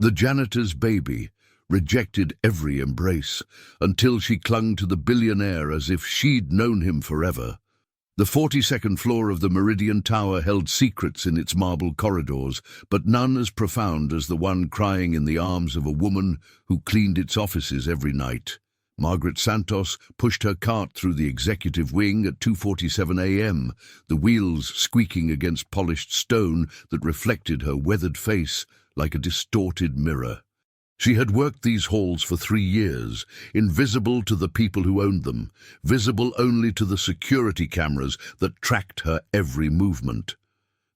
The janitor's baby rejected every embrace until she clung to the billionaire as if she'd known him forever. The 42nd floor of the Meridian Tower held secrets in its marble corridors, but none as profound as the one crying in the arms of a woman who cleaned its offices every night. Margaret Santos pushed her cart through the executive wing at 2:47 a.m., the wheels squeaking against polished stone that reflected her weathered face like a distorted mirror. She had worked these halls for 3 years, invisible to the people who owned them, visible only to the security cameras that tracked her every movement.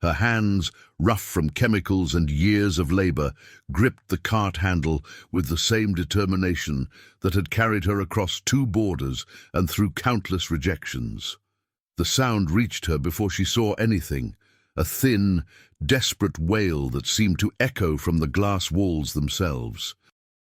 Her hands, rough from chemicals and years of labor, gripped the cart handle with the same determination that had carried her across 2 borders and through countless rejections. The sound reached her before she saw anything, a thin, desperate wail that seemed to echo from the glass walls themselves.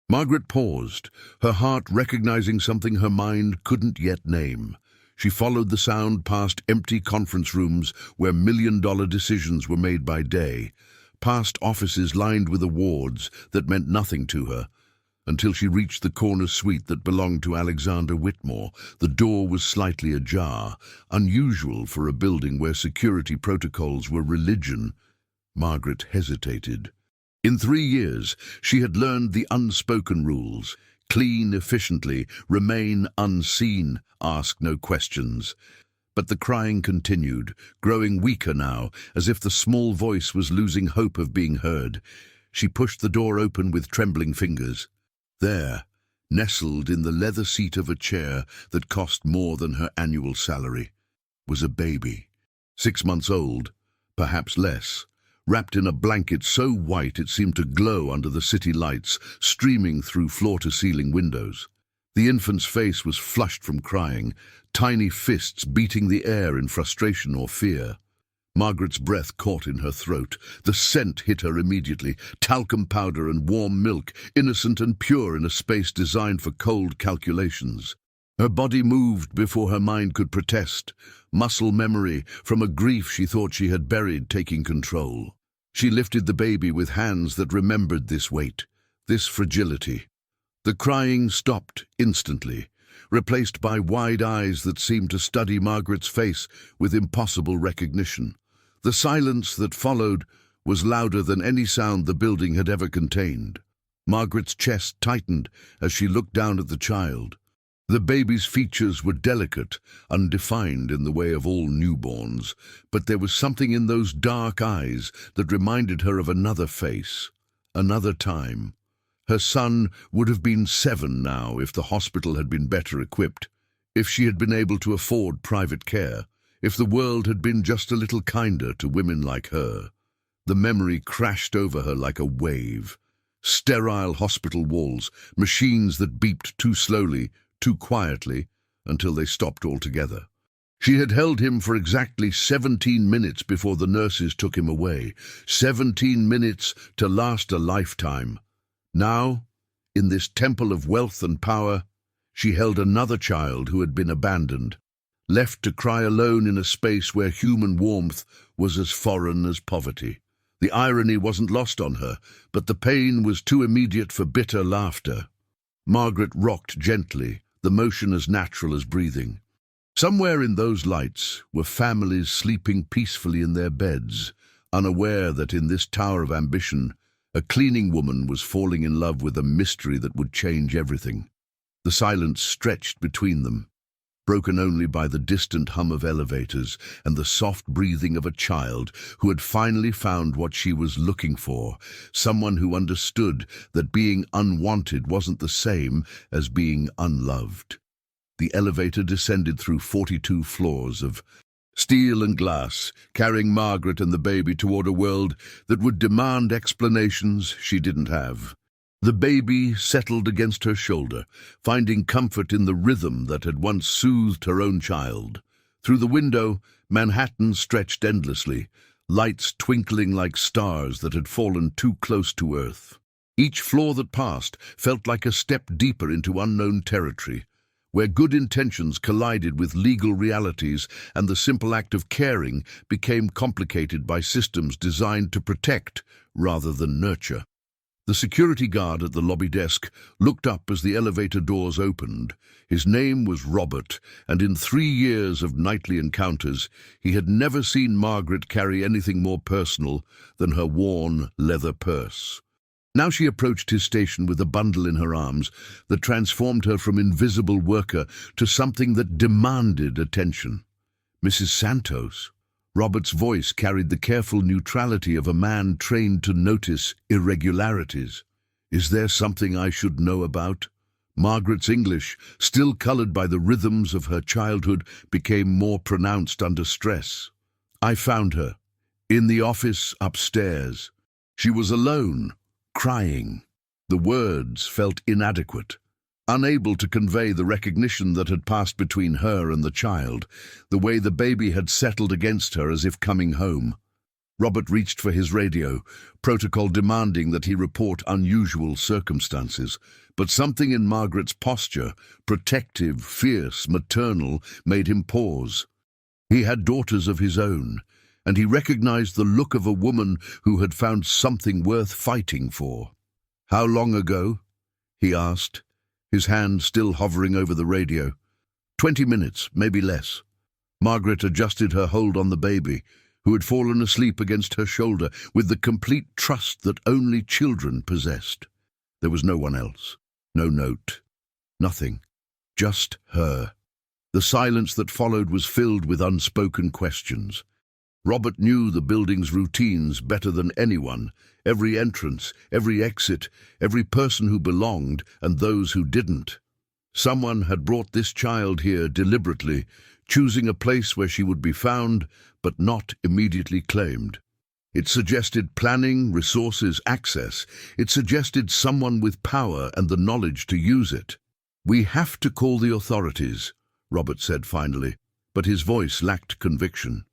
Margaret paused, her heart recognizing something her mind couldn't yet name. She followed the sound past empty conference rooms where million-dollar decisions were made by day, past offices lined with awards that meant nothing to her, until she reached the corner suite that belonged to Alexander Whitmore. The door was slightly ajar, unusual for a building where security protocols were religion. Margaret hesitated. In 3 years, she had learned the unspoken rules: clean efficiently, remain unseen, ask no questions. But the crying continued, growing weaker now, as if the small voice was losing hope of being heard. She pushed the door open with trembling fingers. There, nestled in the leather seat of a chair that cost more than her annual salary, was a baby, 6 months old, perhaps less, wrapped in a blanket so white it seemed to glow under the city lights streaming through floor-to-ceiling windows. The infant's face was flushed from crying, tiny fists beating the air in frustration or fear. Margaret's breath caught in her throat. The scent hit her immediately: talcum powder and warm milk, innocent and pure in a space designed for cold calculations. Her body moved before her mind could protest, muscle memory from a grief she thought she had buried taking control. She lifted the baby with hands that remembered this weight, this fragility. The crying stopped instantly, replaced by wide eyes that seemed to study Margaret's face with impossible recognition. The silence that followed was louder than any sound the building had ever contained. Margaret's chest tightened as she looked down at the child. The baby's features were delicate, undefined in the way of all newborns, but there was something in those dark eyes that reminded her of another face, another time. Her son would have been 7 now if the hospital had been better equipped, if she had been able to afford private care, if the world had been just a little kinder to women like her. The memory crashed over her like a wave. Sterile hospital walls, machines that beeped too slowly, too quietly, until they stopped altogether. She had held him for exactly 17 minutes before the nurses took him away. 17 minutes to last a lifetime. Now, in this temple of wealth and power, she held another child who had been abandoned, left to cry alone in a space where human warmth was as foreign as poverty. The irony wasn't lost on her, but the pain was too immediate for bitter laughter. Margaret rocked gently, the motion as natural as breathing. Somewhere in those lights were families sleeping peacefully in their beds, unaware that in this tower of ambition, a cleaning woman was falling in love with a mystery that would change everything. The silence stretched between them, broken only by the distant hum of elevators and the soft breathing of a child who had finally found what she was looking for, someone who understood that being unwanted wasn't the same as being unloved. The elevator descended through 42 floors of steel and glass, carrying Margaret and the baby toward a world that would demand explanations she didn't have. The baby settled against her shoulder, finding comfort in the rhythm that had once soothed her own child. Through the window, Manhattan stretched endlessly, lights twinkling like stars that had fallen too close to Earth. Each floor that passed felt like a step deeper into unknown territory, where good intentions collided with legal realities and the simple act of caring became complicated by systems designed to protect rather than nurture. The security guard at the lobby desk looked up as the elevator doors opened. His name was Robert, and in 3 years of nightly encounters, he had never seen Margaret carry anything more personal than her worn leather purse. Now she approached his station with a bundle in her arms that transformed her from invisible worker to something that demanded attention. "Mrs. Santos." Robert's voice carried the careful neutrality of a man trained to notice irregularities. "Is there something I should know about?" Margaret's English, still colored by the rhythms of her childhood, became more pronounced under stress. "I found her. In the office upstairs. She was alone, crying." The words felt inadequate, unable to convey the recognition that had passed between her and the child, the way the baby had settled against her as if coming home. Robert reached for his radio, protocol demanding that he report unusual circumstances, but something in Margaret's posture, protective, fierce, maternal, made him pause. He had daughters of his own, and he recognized the look of a woman who had found something worth fighting for. "How long ago?" he asked, his hand still hovering over the radio. 20 minutes, maybe less." Margaret adjusted her hold on the baby, who had fallen asleep against her shoulder with the complete trust that only children possessed. There was no one else, no note, nothing, just her. The silence that followed was filled with unspoken questions. Robert knew the building's routines better than anyone, every entrance, every exit, every person who belonged and those who didn't. Someone had brought this child here deliberately, choosing a place where she would be found, but not immediately claimed. It suggested planning, resources, access. It suggested someone with power and the knowledge to use it. "We have to call the authorities," Robert said finally, but his voice lacked conviction.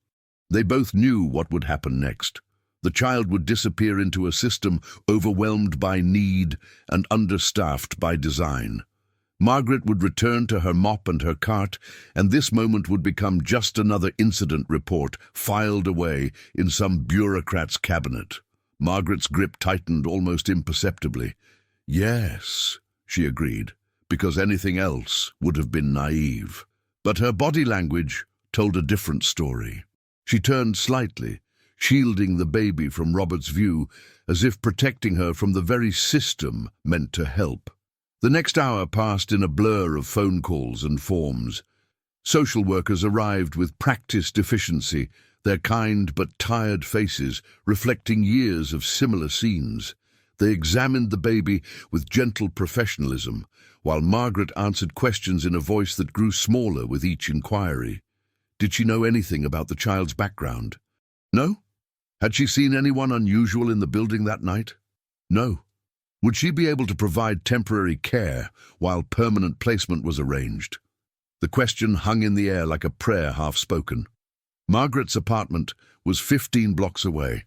They both knew what would happen next. The child would disappear into a system overwhelmed by need and understaffed by design. Margaret would return to her mop and her cart, and this moment would become just another incident report filed away in some bureaucrat's cabinet. Margaret's grip tightened almost imperceptibly. "Yes," she agreed, because anything else would have been naive. But her body language told a different story. She turned slightly, shielding the baby from Robert's view, as if protecting her from the very system meant to help. The next hour passed in a blur of phone calls and forms. Social workers arrived with practiced efficiency, their kind but tired faces reflecting years of similar scenes. They examined the baby with gentle professionalism, while Margaret answered questions in a voice that grew smaller with each inquiry. Did she know anything about the child's background? No? Had she seen anyone unusual in the building that night? No. Would she be able to provide temporary care while permanent placement was arranged? The question hung in the air like a prayer half-spoken. Margaret's apartment was 15 blocks away,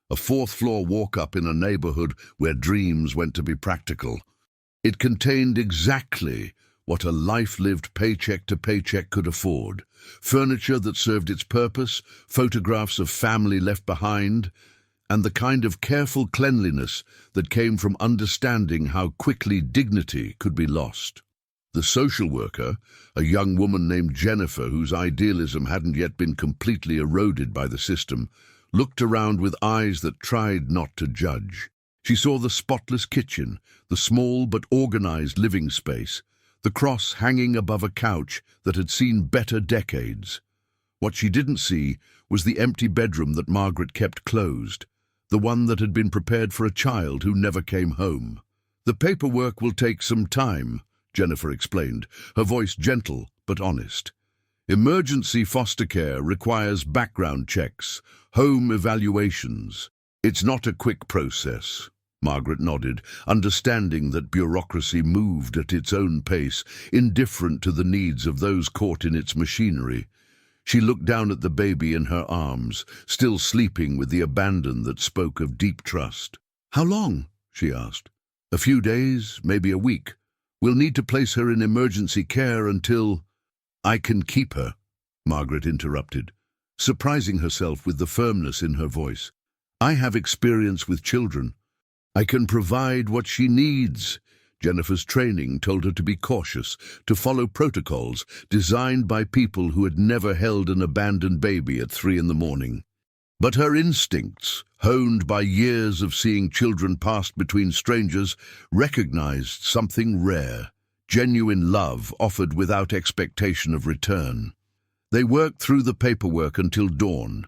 a fourth-floor walk-up in a neighborhood where dreams went to be practical. It contained exactly what a life lived paycheck to paycheck could afford: furniture that served its purpose, photographs of family left behind, and the kind of careful cleanliness that came from understanding how quickly dignity could be lost. The social worker, a young woman named Jennifer whose idealism hadn't yet been completely eroded by the system, looked around with eyes that tried not to judge. She saw the spotless kitchen, the small but organized living space, the cross hanging above a couch that had seen better decades. What she didn't see was the empty bedroom that Margaret kept closed, the one that had been prepared for a child who never came home. "The paperwork will take some time," Jennifer explained, her voice gentle but honest. "Emergency foster care requires background checks, home evaluations. It's not a quick process." Margaret nodded, understanding that bureaucracy moved at its own pace, indifferent to the needs of those caught in its machinery. She looked down at the baby in her arms, still sleeping with the abandon that spoke of deep trust. "How long?" she asked. "A few days, maybe a week. We'll need to place her in emergency care until—" "I can keep her," Margaret interrupted, surprising herself with the firmness in her voice. "I have experience with children. I can provide what she needs. Jennifer's training told her to be cautious, to follow protocols designed by people who had never held an abandoned baby at 3 in the morning. But her instincts, honed by years of seeing children passed between strangers, recognized something rare, genuine love offered without expectation of return. They worked through the paperwork until dawn,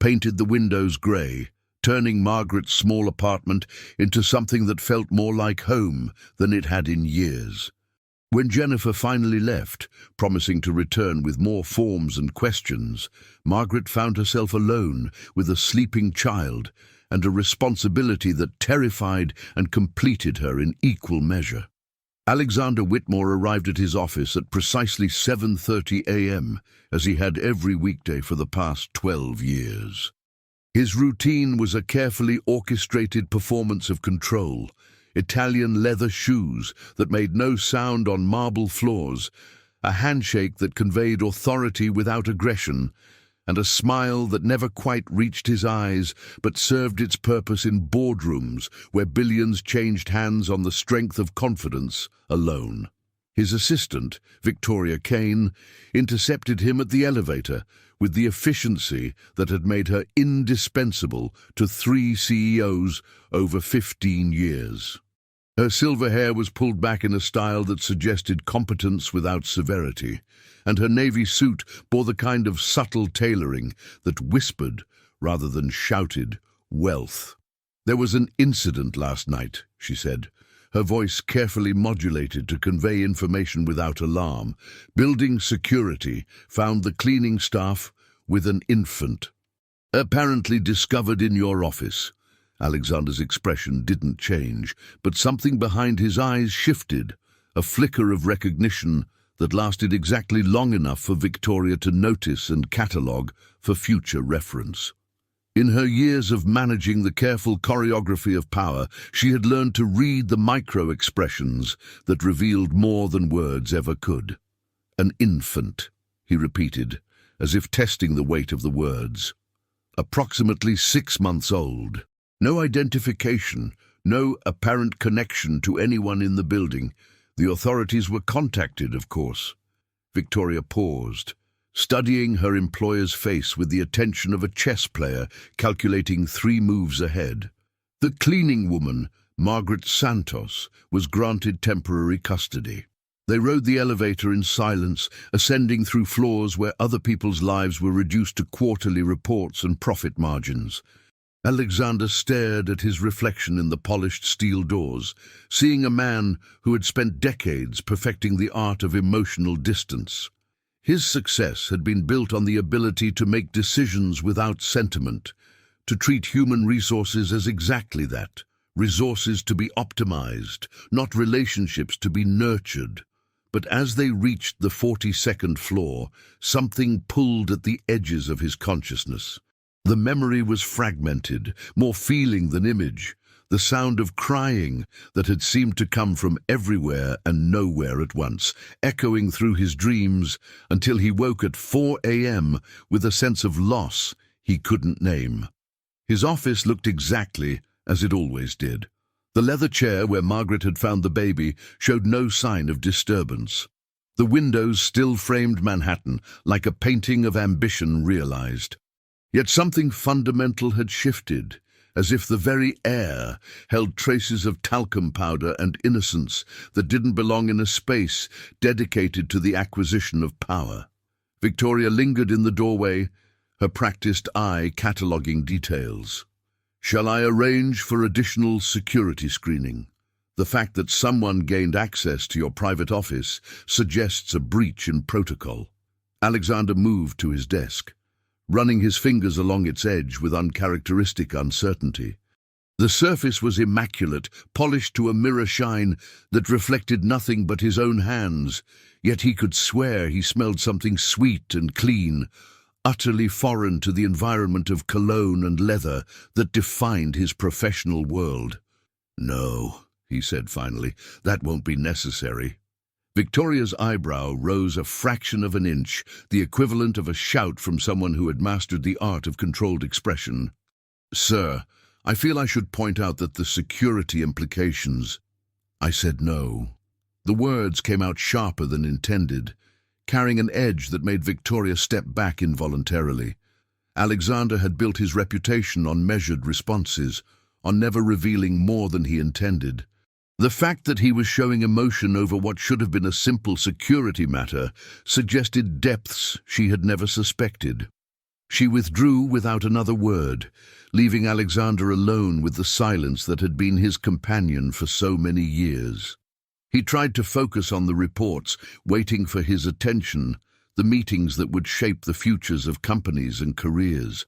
painted the windows grey, turning Margaret's small apartment into something that felt more like home than it had in years. When Jennifer finally left, promising to return with more forms and questions, Margaret found herself alone with a sleeping child and a responsibility that terrified and completed her in equal measure. Alexander Whitmore arrived at his office at precisely 7:30 a.m., as he had every weekday for the past 12 years. His routine was a carefully orchestrated performance of control. Italian leather shoes that made no sound on marble floors, a handshake that conveyed authority without aggression, and a smile that never quite reached his eyes but served its purpose in boardrooms where billions changed hands on the strength of confidence alone. His assistant, Victoria Kane, intercepted him at the elevator with the efficiency that had made her indispensable to 3 CEOs over 15 years. Her silver hair was pulled back in a style that suggested competence without severity, and her navy suit bore the kind of subtle tailoring that whispered, rather than shouted, wealth. "There was an incident last night," she said, her voice carefully modulated to convey information without alarm. "Building security found the cleaning staff with an infant. Apparently discovered in your office." Alexander's expression didn't change, but something behind his eyes shifted, a flicker of recognition that lasted exactly long enough for Victoria to notice and catalogue for future reference. In her years of managing the careful choreography of power, she had learned to read the micro-expressions that revealed more than words ever could. "An infant," he repeated, as if testing the weight of the words. "Approximately 6 months old. No identification, no apparent connection to anyone in the building. The authorities were contacted, of course." Victoria paused, studying her employer's face with the attention of a chess player calculating 3 moves ahead. The cleaning woman, Margaret Santos, was granted temporary custody. They rode the elevator in silence, ascending through floors where other people's lives were reduced to quarterly reports and profit margins. Alexander stared at his reflection in the polished steel doors, seeing a man who had spent decades perfecting the art of emotional distance. His success had been built on the ability to make decisions without sentiment, to treat human resources as exactly that, resources to be optimized, not relationships to be nurtured. But as they reached the 42nd floor, something pulled at the edges of his consciousness. The memory was fragmented, more feeling than image, the sound of crying that had seemed to come from everywhere and nowhere at once, echoing through his dreams until he woke at 4 a.m. with a sense of loss he couldn't name. His office looked exactly as it always did. The leather chair where Margaret had found the baby showed no sign of disturbance. The windows still framed Manhattan like a painting of ambition realized. Yet something fundamental had shifted, as if the very air held traces of talcum powder and innocence that didn't belong in a space dedicated to the acquisition of power. Victoria lingered in the doorway, her practiced eye cataloguing details. "Shall I arrange for additional security screening? The fact that someone gained access to your private office suggests a breach in protocol." Alexander moved to his desk, running his fingers along its edge with uncharacteristic uncertainty. The surface was immaculate, polished to a mirror shine that reflected nothing but his own hands, yet he could swear he smelled something sweet and clean, utterly foreign to the environment of cologne and leather that defined his professional world. "No," he said finally, "that won't be necessary." Victoria's eyebrow rose a fraction of an inch, the equivalent of a shout from someone who had mastered the art of controlled expression. "Sir, I feel I should point out that the security implications. I said no. The words came out sharper than intended, carrying an edge that made Victoria step back involuntarily. Alexander had built his reputation on measured responses, on never revealing more than he intended. The fact that he was showing emotion over what should have been a simple security matter suggested depths she had never suspected. She withdrew without another word, leaving Alexander alone with the silence that had been his companion for so many years. He tried to focus on the reports, waiting for his attention, the meetings that would shape the futures of companies and careers.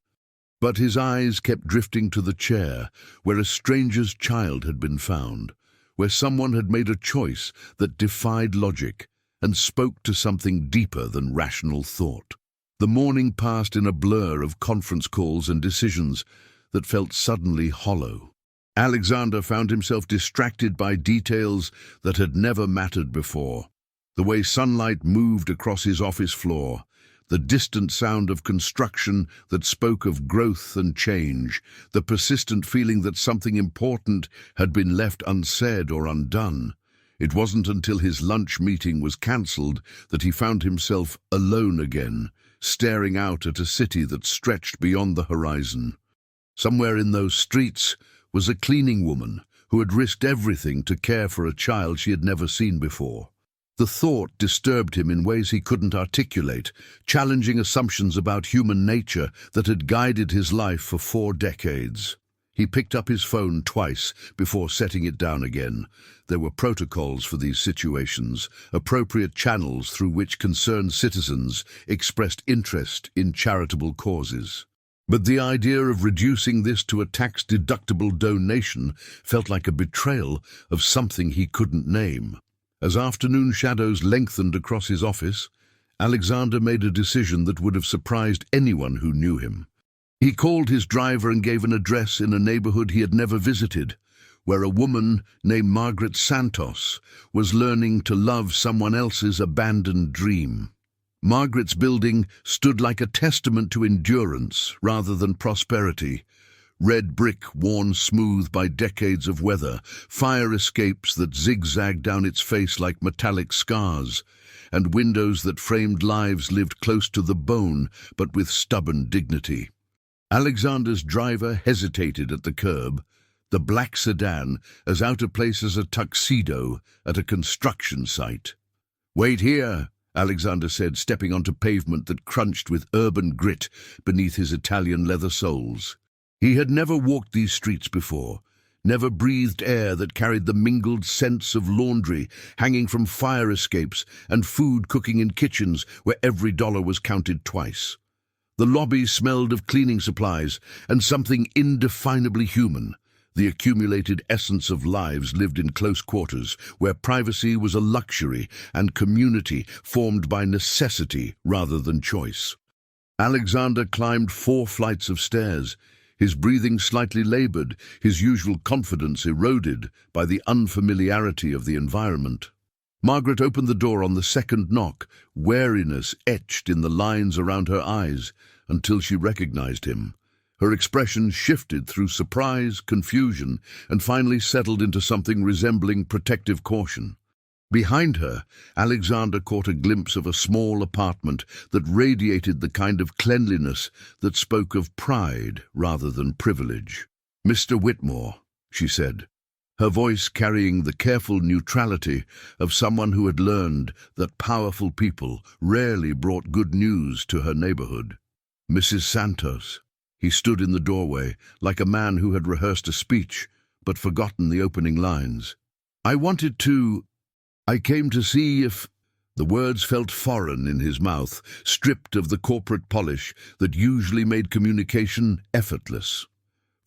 But his eyes kept drifting to the chair, where a stranger's child had been found, where someone had made a choice that defied logic and spoke to something deeper than rational thought. The morning passed in a blur of conference calls and decisions that felt suddenly hollow. Alexander found himself distracted by details that had never mattered before. The way sunlight moved across his office floor, the distant sound of construction that spoke of growth and change, the persistent feeling that something important had been left unsaid or undone. It wasn't until his lunch meeting was cancelled that he found himself alone again, staring out at a city that stretched beyond the horizon. Somewhere in those streets was a cleaning woman who had risked everything to care for a child she had never seen before. The thought disturbed him in ways he couldn't articulate, challenging assumptions about human nature that had guided his life for 4 decades. He picked up his phone twice before setting it down again. There were protocols for these situations, appropriate channels through which concerned citizens expressed interest in charitable causes. But the idea of reducing this to a tax-deductible donation felt like a betrayal of something he couldn't name. As afternoon shadows lengthened across his office, Alexander made a decision that would have surprised anyone who knew him. He called his driver and gave an address in a neighborhood he had never visited, where a woman named Margaret Santos was learning to love someone else's abandoned dream. Margaret's building stood like a testament to endurance rather than prosperity. Red brick worn smooth by decades of weather, fire escapes that zigzagged down its face like metallic scars, and windows that framed lives lived close to the bone but with stubborn dignity. Alexander's driver hesitated at the curb, the black sedan as out of place as a tuxedo at a construction site. "Wait here," Alexander said, stepping onto pavement that crunched with urban grit beneath his Italian leather soles. He had never walked these streets before, never breathed air that carried the mingled scents of laundry hanging from fire escapes and food cooking in kitchens where every dollar was counted twice. The lobby smelled of cleaning supplies and something indefinably human, the accumulated essence of lives lived in close quarters, where privacy was a luxury and community formed by necessity rather than choice. Alexander climbed 4 flights of stairs, his breathing slightly labored, his usual confidence eroded by the unfamiliarity of the environment. Margaret opened the door on the second knock, wariness etched in the lines around her eyes, until she recognized him. Her expression shifted through surprise, confusion, and finally settled into something resembling protective caution. Behind her, Alexander caught a glimpse of a small apartment that radiated the kind of cleanliness that spoke of pride rather than privilege. "Mr. Whitmore," she said, her voice carrying the careful neutrality of someone who had learned that powerful people rarely brought good news to her neighborhood. "Mrs. Santos." He stood in the doorway, like a man who had rehearsed a speech, but forgotten the opening lines. I came to see if—" The words felt foreign in his mouth, stripped of the corporate polish that usually made communication effortless.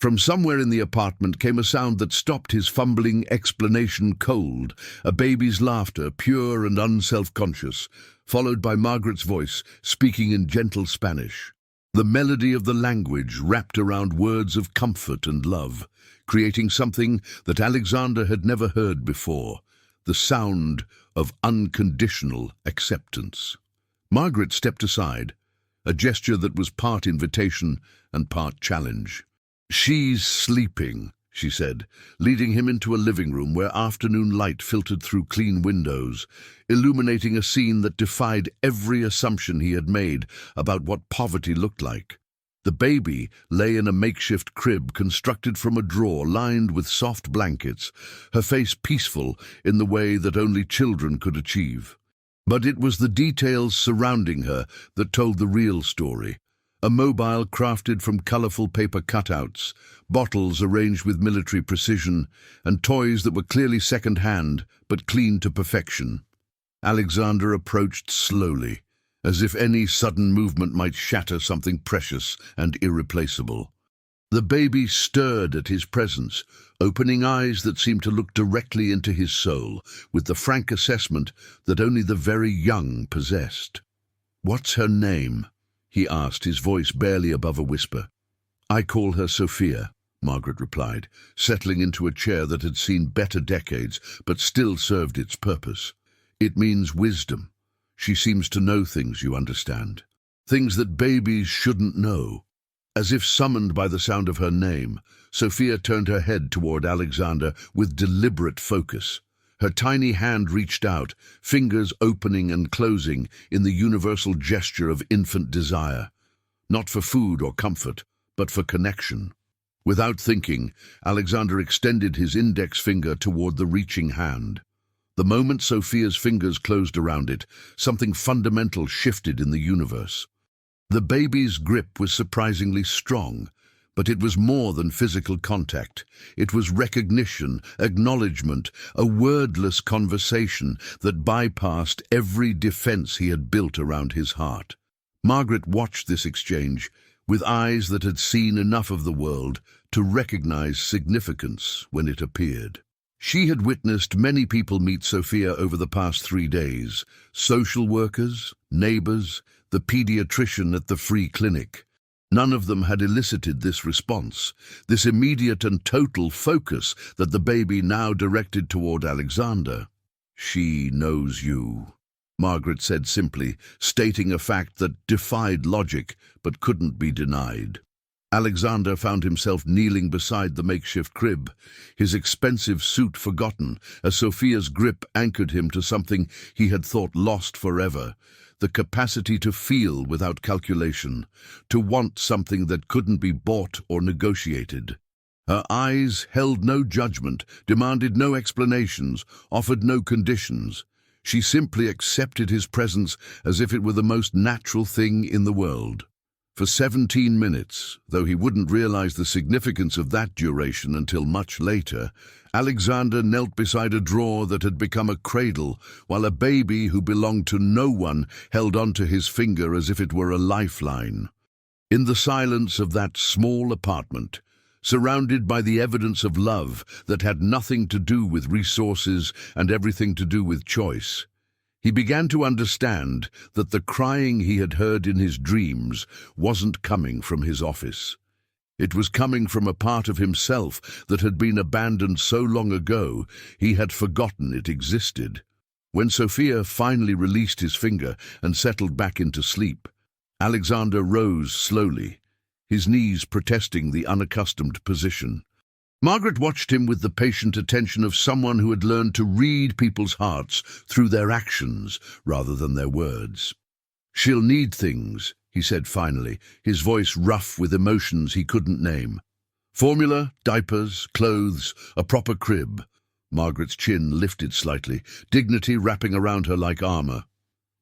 From somewhere in the apartment came a sound that stopped his fumbling explanation cold, a baby's laughter, pure and unself-conscious, followed by Margaret's voice, speaking in gentle Spanish. The melody of the language wrapped around words of comfort and love, creating something that Alexander had never heard before, the sound of unconditional acceptance. Margaret stepped aside, a gesture that was part invitation and part challenge. "She's sleeping," she said, leading him into a living room where afternoon light filtered through clean windows, illuminating a scene that defied every assumption he had made about what poverty looked like. The baby lay in a makeshift crib constructed from a drawer lined with soft blankets, her face peaceful in the way that only children could achieve. But it was the details surrounding her that told the real story. A mobile crafted from colorful paper cutouts, bottles arranged with military precision, and toys that were clearly second-hand but clean to perfection. Alexander approached slowly, as if any sudden movement might shatter something precious and irreplaceable. The baby stirred at his presence, opening eyes that seemed to look directly into his soul, with the frank assessment that only the very young possessed. "What's her name?" he asked, his voice barely above a whisper. "I call her Sophia," Margaret replied, settling into a chair that had seen better decades but still served its purpose. "It means wisdom. She seems to know things, you understand. Things that babies shouldn't know." As if summoned by the sound of her name, Sophia turned her head toward Alexander with deliberate focus. Her tiny hand reached out, fingers opening and closing in the universal gesture of infant desire. Not for food or comfort, but for connection. Without thinking, Alexander extended his index finger toward the reaching hand. The moment Sophia's fingers closed around it, something fundamental shifted in the universe. The baby's grip was surprisingly strong, but it was more than physical contact. It was recognition, acknowledgement, a wordless conversation that bypassed every defense he had built around his heart. Margaret watched this exchange with eyes that had seen enough of the world to recognize significance when it appeared. She had witnessed many people meet Sophia over the past 3 days: social workers, neighbors, the pediatrician at the free clinic. None of them had elicited this response, this immediate and total focus that the baby now directed toward Alexander. "She knows you," Margaret said simply, stating a fact that defied logic but couldn't be denied. Alexander found himself kneeling beside the makeshift crib, his expensive suit forgotten, as Sophia's grip anchored him to something he had thought lost forever: the capacity to feel without calculation, to want something that couldn't be bought or negotiated. Her eyes held no judgment, demanded no explanations, offered no conditions. She simply accepted his presence as if it were the most natural thing in the world. For 17 minutes, though he wouldn't realize the significance of that duration until much later, Alexander knelt beside a drawer that had become a cradle, while a baby who belonged to no one held onto his finger as if it were a lifeline. In the silence of that small apartment, surrounded by the evidence of love that had nothing to do with resources and everything to do with choice, he began to understand that the crying he had heard in his dreams wasn't coming from his office. It was coming from a part of himself that had been abandoned so long ago he had forgotten it existed. When Sophia finally released his finger and settled back into sleep, Alexander rose slowly, his knees protesting the unaccustomed position. Margaret watched him with the patient attention of someone who had learned to read people's hearts through their actions rather than their words. "She'll need things," he said finally, his voice rough with emotions he couldn't name. "Formula, diapers, clothes, a proper crib." Margaret's chin lifted slightly, dignity wrapping around her like armor.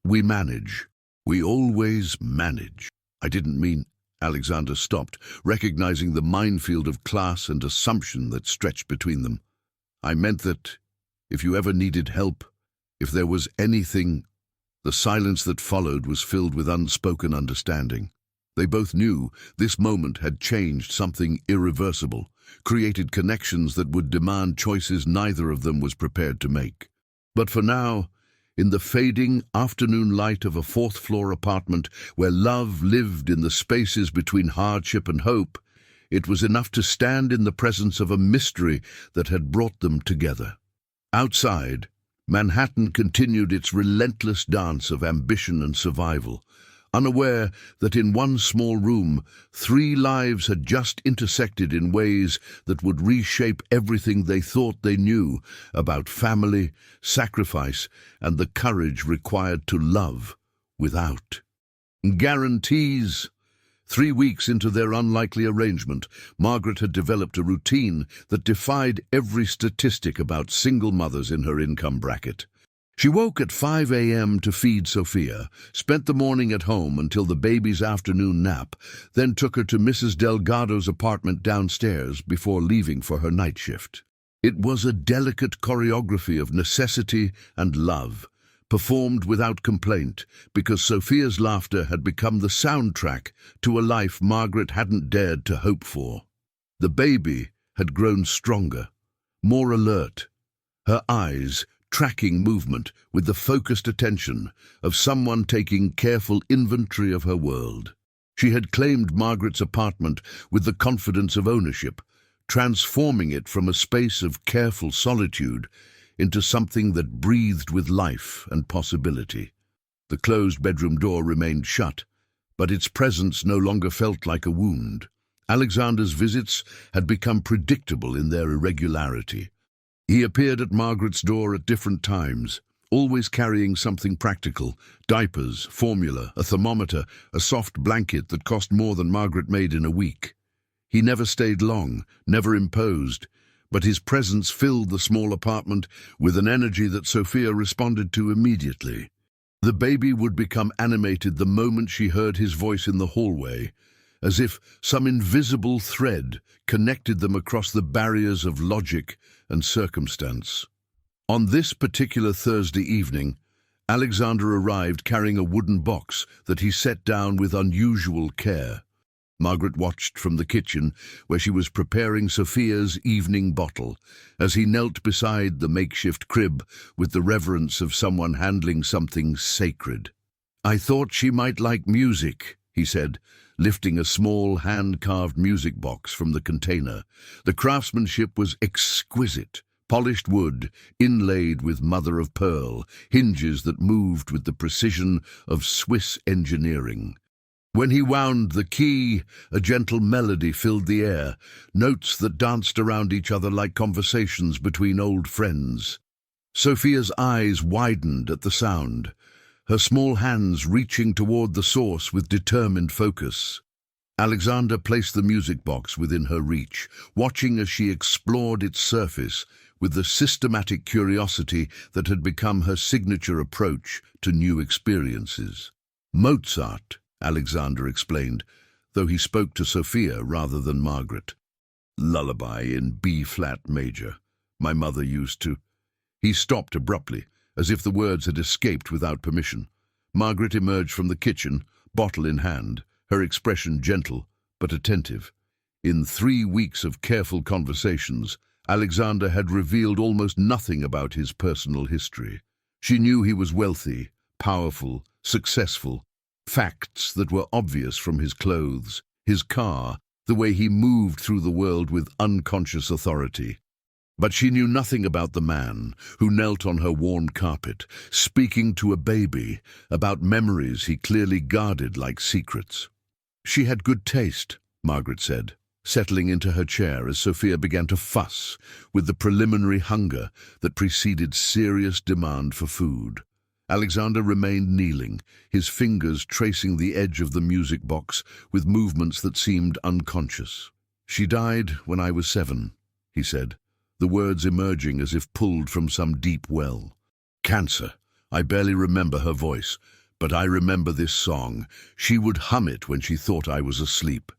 "We manage. We always manage." "I didn't mean—" Alexander stopped, recognizing the minefield of class and assumption that stretched between them. "I meant that if you ever needed help, if there was anything—" The silence that followed was filled with unspoken understanding. They both knew this moment had changed something irreversible, created connections that would demand choices neither of them was prepared to make. But for now, in the fading afternoon light of a fourth-floor apartment where love lived in the spaces between hardship and hope, it was enough to stand in the presence of a mystery that had brought them together. Outside, Manhattan continued its relentless dance of ambition and survival, unaware that in one small room, 3 lives had just intersected in ways that would reshape everything they thought they knew about family, sacrifice, and the courage required to love without guarantees. 3 weeks into their unlikely arrangement, Margaret had developed a routine that defied every statistic about single mothers in her income bracket. She woke at 5 a.m. to feed Sophia, spent the morning at home until the baby's afternoon nap, then took her to Mrs. Delgado's apartment downstairs before leaving for her night shift. It was a delicate choreography of necessity and love, performed without complaint, because Sophia's laughter had become the soundtrack to a life Margaret hadn't dared to hope for. The baby had grown stronger, more alert, her eyes tracking movement with the focused attention of someone taking careful inventory of her world. She had claimed Margaret's apartment with the confidence of ownership, transforming it from a space of careful solitude into something that breathed with life and possibility. The closed bedroom door remained shut, but its presence no longer felt like a wound. Alexander's visits had become predictable in their irregularity. He appeared at Margaret's door at different times, always carrying something practical: diapers, formula, a thermometer, a soft blanket that cost more than Margaret made in a week. He never stayed long, never imposed, but his presence filled the small apartment with an energy that Sophia responded to immediately. The baby would become animated the moment she heard his voice in the hallway, as if some invisible thread connected them across the barriers of logic and circumstance. On this particular Thursday evening, Alexander arrived carrying a wooden box that he set down with unusual care. Margaret watched from the kitchen, where she was preparing Sophia's evening bottle, as he knelt beside the makeshift crib with the reverence of someone handling something sacred. "I thought she might like music," he said, lifting a small hand-carved music box from the container. The craftsmanship was exquisite: polished wood, inlaid with mother-of-pearl, hinges that moved with the precision of Swiss engineering. When he wound the key, a gentle melody filled the air, notes that danced around each other like conversations between old friends. Sophia's eyes widened at the sound, her small hands reaching toward the source with determined focus. Alexander placed the music box within her reach, watching as she explored its surface with the systematic curiosity that had become her signature approach to new experiences. "Mozart," Alexander explained, though he spoke to Sophia rather than Margaret. "Lullaby in B-flat major. My mother used to—" He stopped abruptly, as if the words had escaped without permission. Margaret emerged from the kitchen, bottle in hand, her expression gentle but attentive. In 3 weeks of careful conversations, Alexander had revealed almost nothing about his personal history. She knew he was wealthy, powerful, successful, facts that were obvious from his clothes, his car, the way he moved through the world with unconscious authority. But she knew nothing about the man who knelt on her worn carpet, speaking to a baby about memories he clearly guarded like secrets. "She had good taste," Margaret said, settling into her chair as Sophia began to fuss with the preliminary hunger that preceded serious demand for food. Alexander remained kneeling, his fingers tracing the edge of the music box with movements that seemed unconscious. "She died when I was 7, he said, the words emerging as if pulled from some deep well. "Cancer. I barely remember her voice, but I remember this song. She would hum it when she thought I was asleep."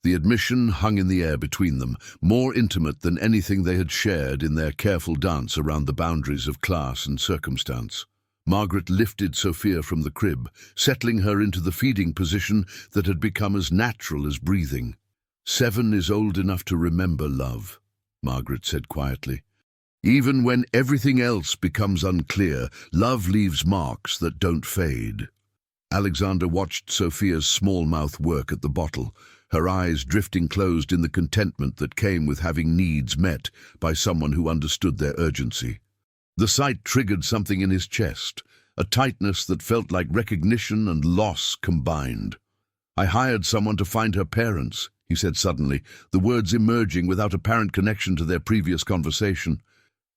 The admission hung in the air between them, more intimate than anything they had shared in their careful dance around the boundaries of class and circumstance. Margaret lifted Sophia from the crib, settling her into the feeding position that had become as natural as breathing. 7 is old enough to remember love," Margaret said quietly. "Even when everything else becomes unclear, love leaves marks that don't fade." Alexander watched Sophia's small mouth work at the bottle, her eyes drifting closed in the contentment that came with having needs met by someone who understood their urgency. The sight triggered something in his chest, a tightness that felt like recognition and loss combined. "I hired someone to find her parents," he said suddenly, the words emerging without apparent connection to their previous conversation.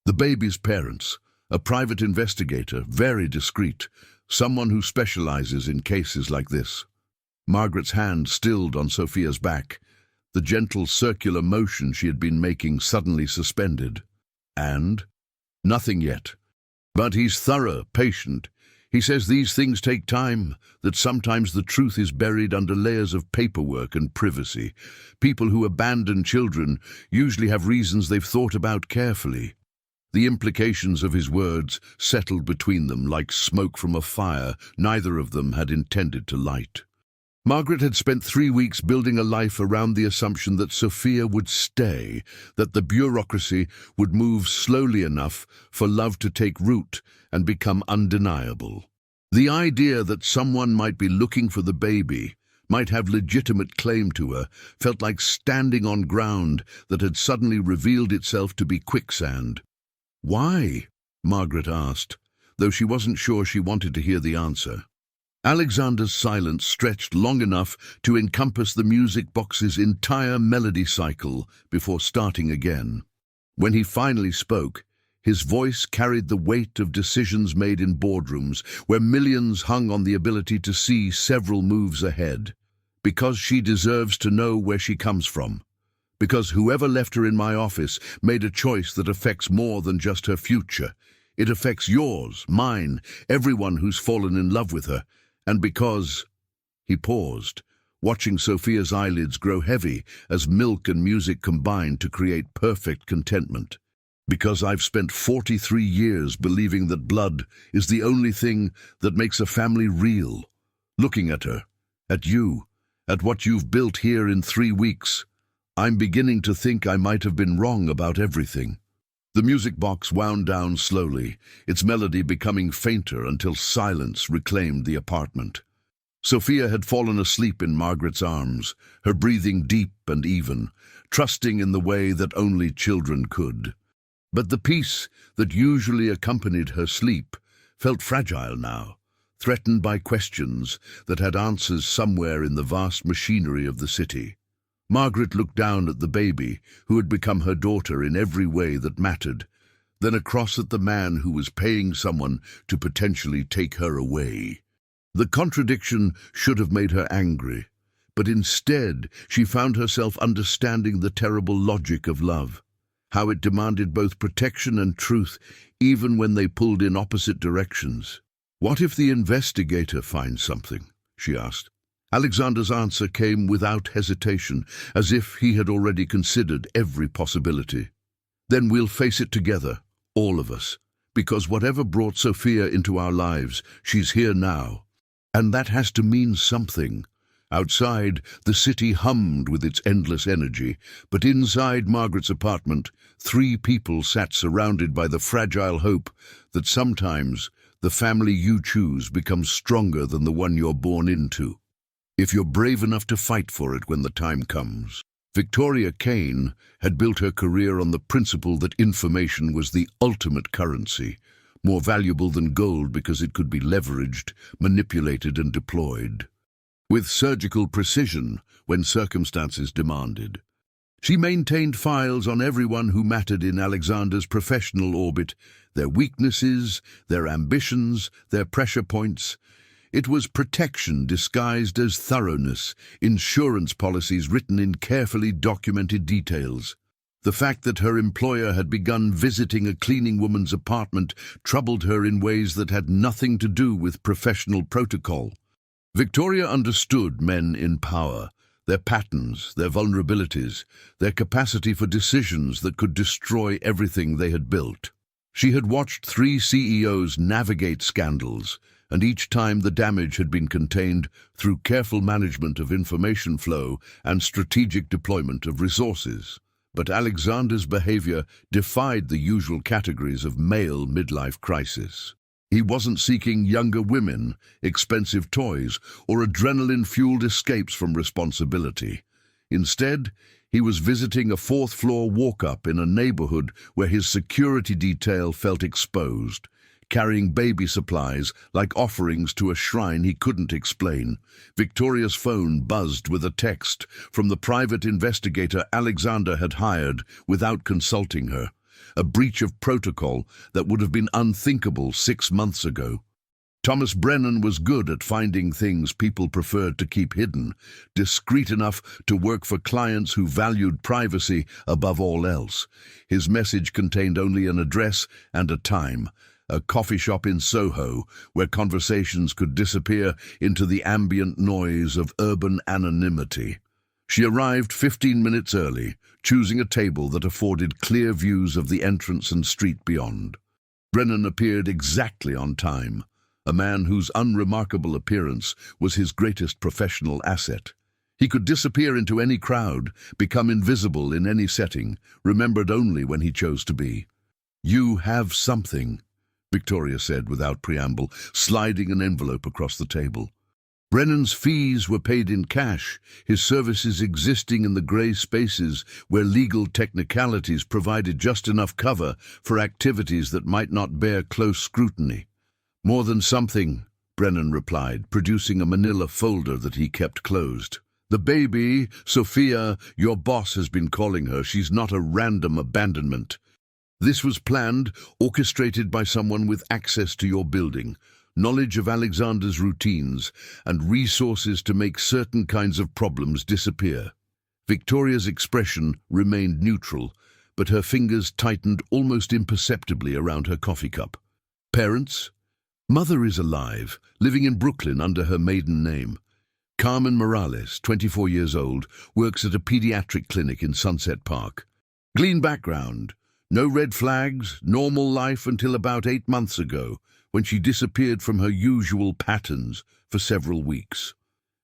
"The baby's parents, a private investigator, very discreet, someone who specializes in cases like this." Margaret's hand stilled on Sophia's back, the gentle circular motion she had been making suddenly suspended. "And?" "Nothing yet. But he's thorough, patient. He says these things take time, that sometimes the truth is buried under layers of paperwork and privacy. People who abandon children usually have reasons they've thought about carefully." The implications of his words settled between them like smoke from a fire neither of them had intended to light. Margaret had spent 3 weeks building a life around the assumption that Sophia would stay, that the bureaucracy would move slowly enough for love to take root and become undeniable. The idea that someone might be looking for the baby, might have legitimate claim to her, felt like standing on ground that had suddenly revealed itself to be quicksand. "Why?" Margaret asked, though she wasn't sure she wanted to hear the answer. Alexander's silence stretched long enough to encompass the music box's entire melody cycle before starting again. When he finally spoke, his voice carried the weight of decisions made in boardrooms where millions hung on the ability to see several moves ahead. "Because she deserves to know where she comes from. Because whoever left her in my office made a choice that affects more than just her future. It affects yours, mine, everyone who's fallen in love with her. And because—" He paused, watching Sophia's eyelids grow heavy as milk and music combined to create perfect contentment. "Because I've spent 43 years believing that blood is the only thing that makes a family real. Looking at her, at you, at what you've built here in 3 weeks, I'm beginning to think I might have been wrong about everything." The music box wound down slowly, its melody becoming fainter until silence reclaimed the apartment. Sophia had fallen asleep in Margaret's arms, her breathing deep and even, trusting in the way that only children could. But the peace that usually accompanied her sleep felt fragile now, threatened by questions that had answers somewhere in the vast machinery of the city. Margaret looked down at the baby, who had become her daughter in every way that mattered, then across at the man who was paying someone to potentially take her away. The contradiction should have made her angry, but instead she found herself understanding the terrible logic of love, how it demanded both protection and truth even when they pulled in opposite directions. "What if the investigator finds something?" she asked. Alexander's answer came without hesitation, as if he had already considered every possibility. "Then we'll face it together, all of us, because whatever brought Sophia into our lives, she's here now. And that has to mean something." Outside, the city hummed with its endless energy, but inside Margaret's apartment, 3 people sat surrounded by the fragile hope that sometimes the family you choose becomes stronger than the one you're born into, if you're brave enough to fight for it when the time comes. Victoria Kane had built her career on the principle that information was the ultimate currency, more valuable than gold because it could be leveraged, manipulated and deployed with surgical precision when circumstances demanded. She maintained files on everyone who mattered in Alexander's professional orbit, their weaknesses, their ambitions, their pressure points. It was protection disguised as thoroughness, insurance policies written in carefully documented details. The fact that her employer had begun visiting a cleaning woman's apartment troubled her in ways that had nothing to do with professional protocol. Victoria understood men in power, their patterns, their vulnerabilities, their capacity for decisions that could destroy everything they had built. She had watched 3 CEOs navigate scandals, and each time the damage had been contained through careful management of information flow and strategic deployment of resources. But Alexander's behavior defied the usual categories of male midlife crisis. He wasn't seeking younger women, expensive toys, or adrenaline-fueled escapes from responsibility. Instead, he was visiting a 4th-floor walk-up in a neighborhood where his security detail felt exposed, carrying baby supplies like offerings to a shrine he couldn't explain. Victoria's phone buzzed with a text from the private investigator Alexander had hired without consulting her, a breach of protocol that would have been unthinkable 6 months ago. Thomas Brennan was good at finding things people preferred to keep hidden, discreet enough to work for clients who valued privacy above all else. His message contained only an address and a time, a coffee shop in Soho, where conversations could disappear into the ambient noise of urban anonymity. She arrived 15 minutes early, choosing a table that afforded clear views of the entrance and street beyond. Brennan appeared exactly on time, a man whose unremarkable appearance was his greatest professional asset. He could disappear into any crowd, become invisible in any setting, remembered only when he chose to be. "You have something," Victoria said without preamble, sliding an envelope across the table. Brennan's fees were paid in cash, his services existing in the grey spaces where legal technicalities provided just enough cover for activities that might not bear close scrutiny. "More than something," Brennan replied, producing a manila folder that he kept closed. "The baby, Sophia, your boss has been calling her. She's not a random abandonment. This was planned, orchestrated by someone with access to your building, knowledge of Alexander's routines, and resources to make certain kinds of problems disappear." Victoria's expression remained neutral, but her fingers tightened almost imperceptibly around her coffee cup. "Parents? Mother is alive, living in Brooklyn under her maiden name. Carmen Morales, 24 years old, works at a pediatric clinic in Sunset Park. Clean background, no red flags, normal life until about 8 months ago, when she disappeared from her usual patterns for several weeks."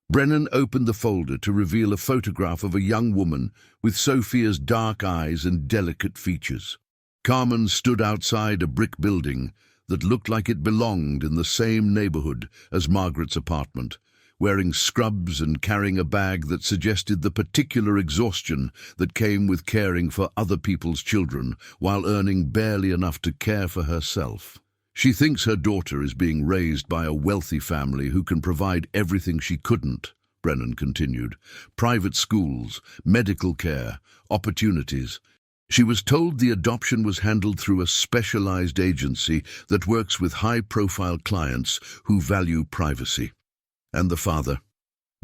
Brennan opened the folder to reveal a photograph of a young woman with Sophia's dark eyes and delicate features. Carmen stood outside a brick building that looked like it belonged in the same neighborhood as Margaret's apartment, wearing scrubs and carrying a bag that suggested the particular exhaustion that came with caring for other people's children while earning barely enough to care for herself. "She thinks her daughter is being raised by a wealthy family who can provide everything she couldn't," Brennan continued. "Private schools, medical care, opportunities. She was told the adoption was handled through a specialized agency that works with high-profile clients who value privacy." "And the father?"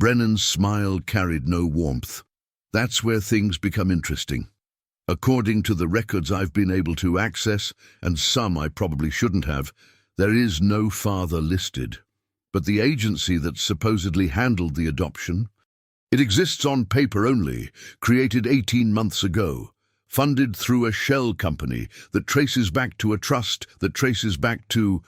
Brennan's smile carried no warmth. "That's where things become interesting. According to the records I've been able to access, and some I probably shouldn't have, there is no father listed. But the agency that supposedly handled the adoption, it exists on paper only, created 18 months ago. Funded through a shell company that traces back to a trust that traces back to—"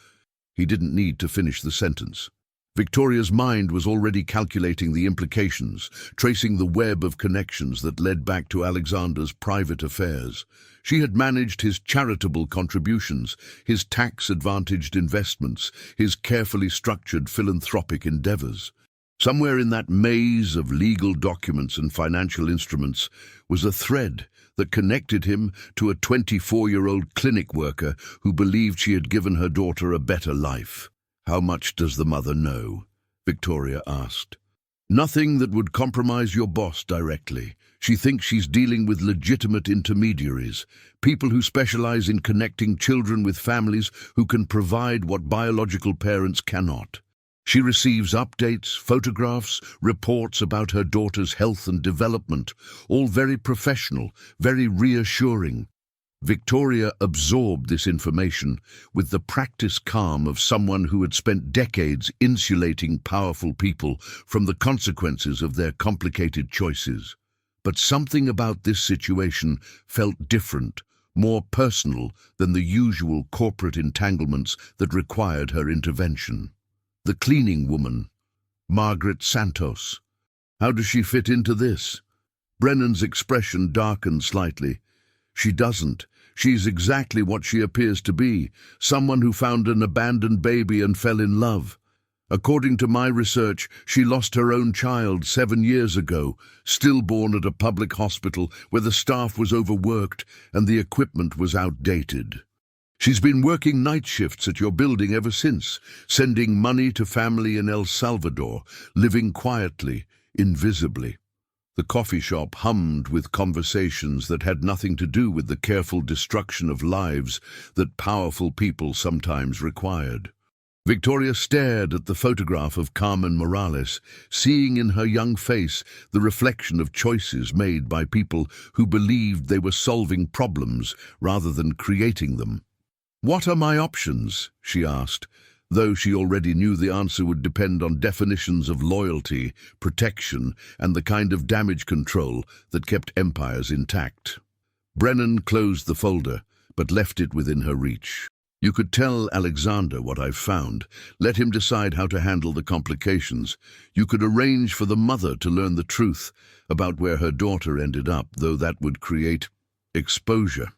He didn't need to finish the sentence. Victoria's mind was already calculating the implications, tracing the web of connections that led back to Alexander's private affairs. She had managed his charitable contributions, his tax-advantaged investments, his carefully structured philanthropic endeavors. Somewhere in that maze of legal documents and financial instruments was a thread that connected him to a 24-year-old clinic worker who believed she had given her daughter a better life. "How much does the mother know?" Victoria asked. "Nothing that would compromise your boss directly. She thinks she's dealing with legitimate intermediaries, people who specialize in connecting children with families who can provide what biological parents cannot. She receives updates, photographs, reports about her daughter's health and development, all very professional, very reassuring." Victoria absorbed this information with the practiced calm of someone who had spent decades insulating powerful people from the consequences of their complicated choices. But something about this situation felt different, more personal than the usual corporate entanglements that required her intervention. The cleaning woman, Margaret Santos. How does she fit into this? Brennan's expression darkened slightly. She doesn't. She's exactly what she appears to be, someone who found an abandoned baby and fell in love. According to my research, she lost her own child 7 years ago, stillborn at a public hospital where the staff was overworked and the equipment was outdated. She's been working night shifts at your building ever since, sending money to family in El Salvador, living quietly, invisibly. The coffee shop hummed with conversations that had nothing to do with the careful destruction of lives that powerful people sometimes required. Victoria stared at the photograph of Carmen Morales, seeing in her young face the reflection of choices made by people who believed they were solving problems rather than creating them. "What are my options?" she asked, though she already knew the answer would depend on definitions of loyalty, protection, and the kind of damage control that kept empires intact. Brennan closed the folder, but left it within her reach. "You could tell Alexander what I've found. Let him decide how to handle the complications. You could arrange for the mother to learn the truth about where her daughter ended up, though that would create exposure."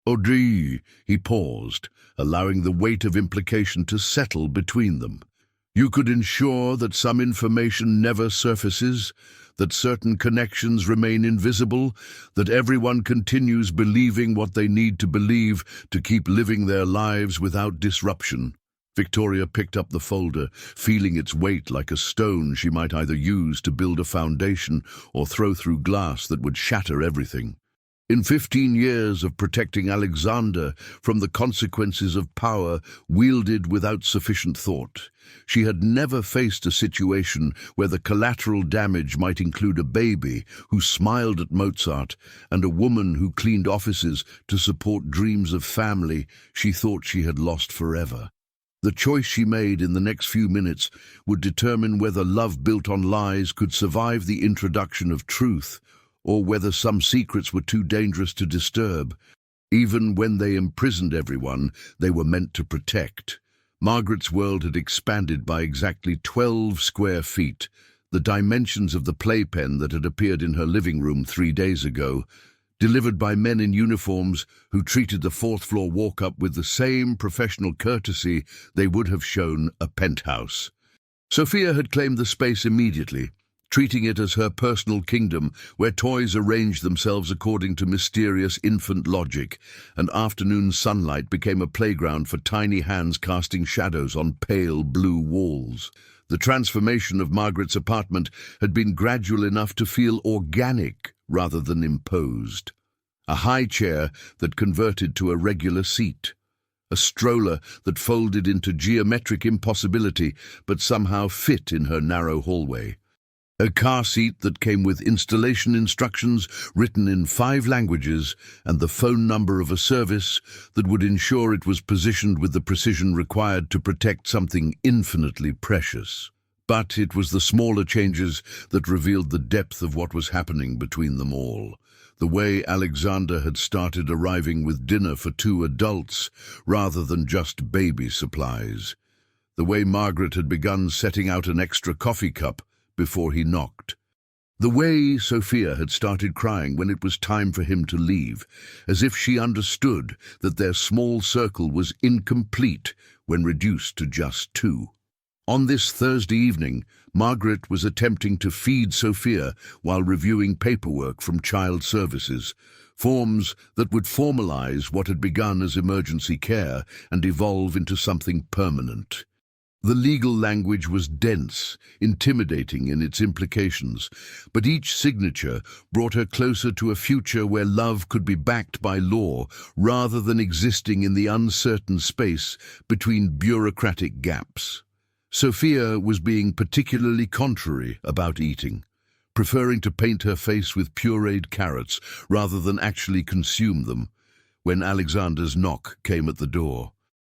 Audrey, he paused, allowing the weight of implication to settle between them. "You could ensure that some information never surfaces, that certain connections remain invisible, that everyone continues believing what they need to believe to keep living their lives without disruption." Victoria picked up the folder, feeling its weight like a stone she might either use to build a foundation or throw through glass that would shatter everything. In 15 years of protecting Alexander from the consequences of power wielded without sufficient thought, she had never faced a situation where the collateral damage might include a baby who smiled at Mozart and a woman who cleaned offices to support dreams of family she thought she had lost forever. The choice she made in the next few minutes would determine whether love built on lies could survive the introduction of truth, or whether some secrets were too dangerous to disturb. Even when they imprisoned everyone they were meant to protect. Margaret's world had expanded by exactly 12 square feet, the dimensions of the playpen that had appeared in her living room 3 days ago, delivered by men in uniforms who treated the fourth-floor walk-up with the same professional courtesy they would have shown a penthouse. Sophia had claimed the space immediately, treating it as her personal kingdom where toys arranged themselves according to mysterious infant logic, and afternoon sunlight became a playground for tiny hands casting shadows on pale blue walls. The transformation of Margaret's apartment had been gradual enough to feel organic rather than imposed. A high chair that converted to a regular seat. A stroller that folded into geometric impossibility but somehow fit in her narrow hallway. A car seat that came with installation instructions written in 5 languages and the phone number of a service that would ensure it was positioned with the precision required to protect something infinitely precious. But it was the smaller changes that revealed the depth of what was happening between them all. The way Alexander had started arriving with dinner for 2 adults rather than just baby supplies. The way Margaret had begun setting out an extra coffee cup before he knocked. The way Sophia had started crying when it was time for him to leave, as if she understood that their small circle was incomplete when reduced to just 2. On this Thursday evening, Margaret was attempting to feed Sophia while reviewing paperwork from Child Services, forms that would formalize what had begun as emergency care and evolve into something permanent. The legal language was dense, intimidating in its implications, but each signature brought her closer to a future where love could be backed by law rather than existing in the uncertain space between bureaucratic gaps. Sophia was being particularly contrary about eating, preferring to paint her face with pureed carrots rather than actually consume them, when Alexander's knock came at the door.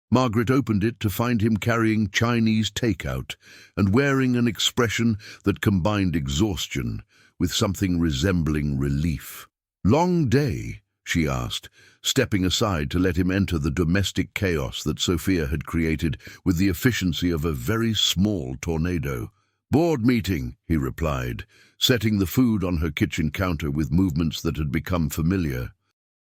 Margaret opened it to find him carrying Chinese takeout and wearing an expression that combined exhaustion with something resembling relief. "Long day?" she asked, stepping aside to let him enter the domestic chaos that Sophia had created with the efficiency of a very small tornado. "Board meeting," he replied, setting the food on her kitchen counter with movements that had become familiar.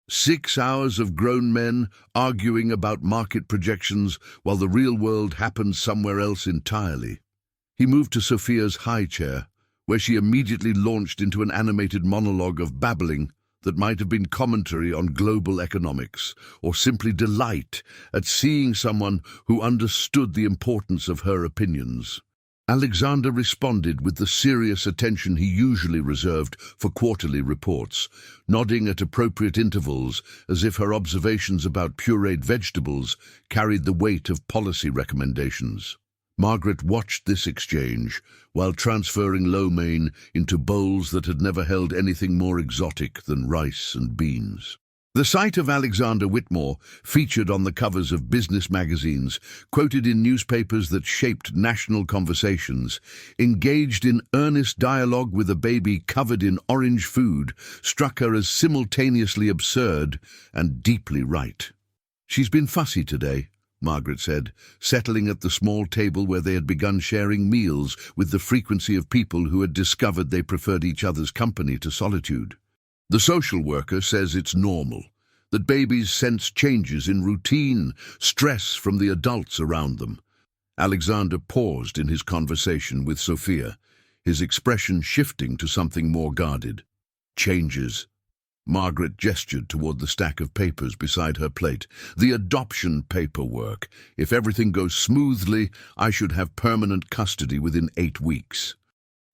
6 hours of grown men arguing about market projections while the real world happened somewhere else entirely. He moved to Sophia's high chair, where she immediately launched into an animated monologue of babbling, that might have been commentary on global economics, or simply delight at seeing someone who understood the importance of her opinions. Alexander responded with the serious attention he usually reserved for quarterly reports, nodding at appropriate intervals as if her observations about pureed vegetables carried the weight of policy recommendations. Margaret watched this exchange while transferring lo mein into bowls that had never held anything more exotic than rice and beans. The sight of Alexander Whitmore, featured on the covers of business magazines, quoted in newspapers that shaped national conversations, engaged in earnest dialogue with a baby covered in orange food, struck her as simultaneously absurd and deeply right. "She's been fussy today," Margaret said, settling at the small table where they had begun sharing meals with the frequency of people who had discovered they preferred each other's company to solitude. "The social worker says it's normal, that babies sense changes in routine, stress from the adults around them." Alexander paused in his conversation with Sophia, his expression shifting to something more guarded. "Changes." Margaret gestured toward the stack of papers beside her plate. "The adoption paperwork. If everything goes smoothly, I should have permanent custody within 8 weeks.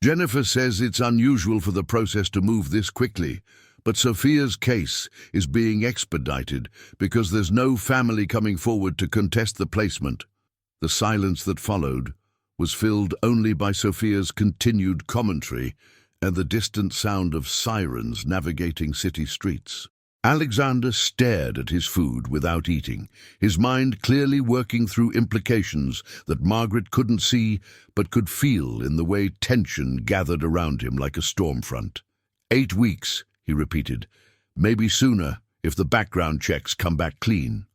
Jennifer says it's unusual for the process to move this quickly, but Sophia's case is being expedited because there's no family coming forward to contest the placement." The silence that followed was filled only by Sophia's continued commentary and the distant sound of sirens navigating city streets. Alexander stared at his food without eating, his mind clearly working through implications that Margaret couldn't see but could feel in the way tension gathered around him like a storm front. 8 weeks, he repeated. "Maybe sooner, if the background checks come back clean.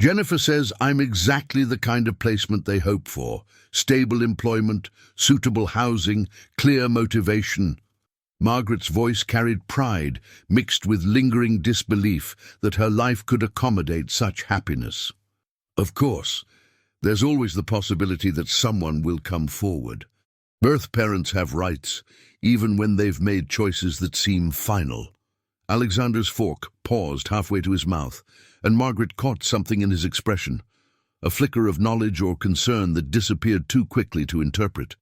Jennifer says I'm exactly the kind of placement they hope for. Stable employment, suitable housing, clear motivation." Margaret's voice carried pride, mixed with lingering disbelief that her life could accommodate such happiness. "Of course, there's always the possibility that someone will come forward. Birth parents have rights, even when they've made choices that seem final." Alexander's fork paused halfway to his mouth, and Margaret caught something in his expression, a flicker of knowledge or concern that disappeared too quickly to interpret.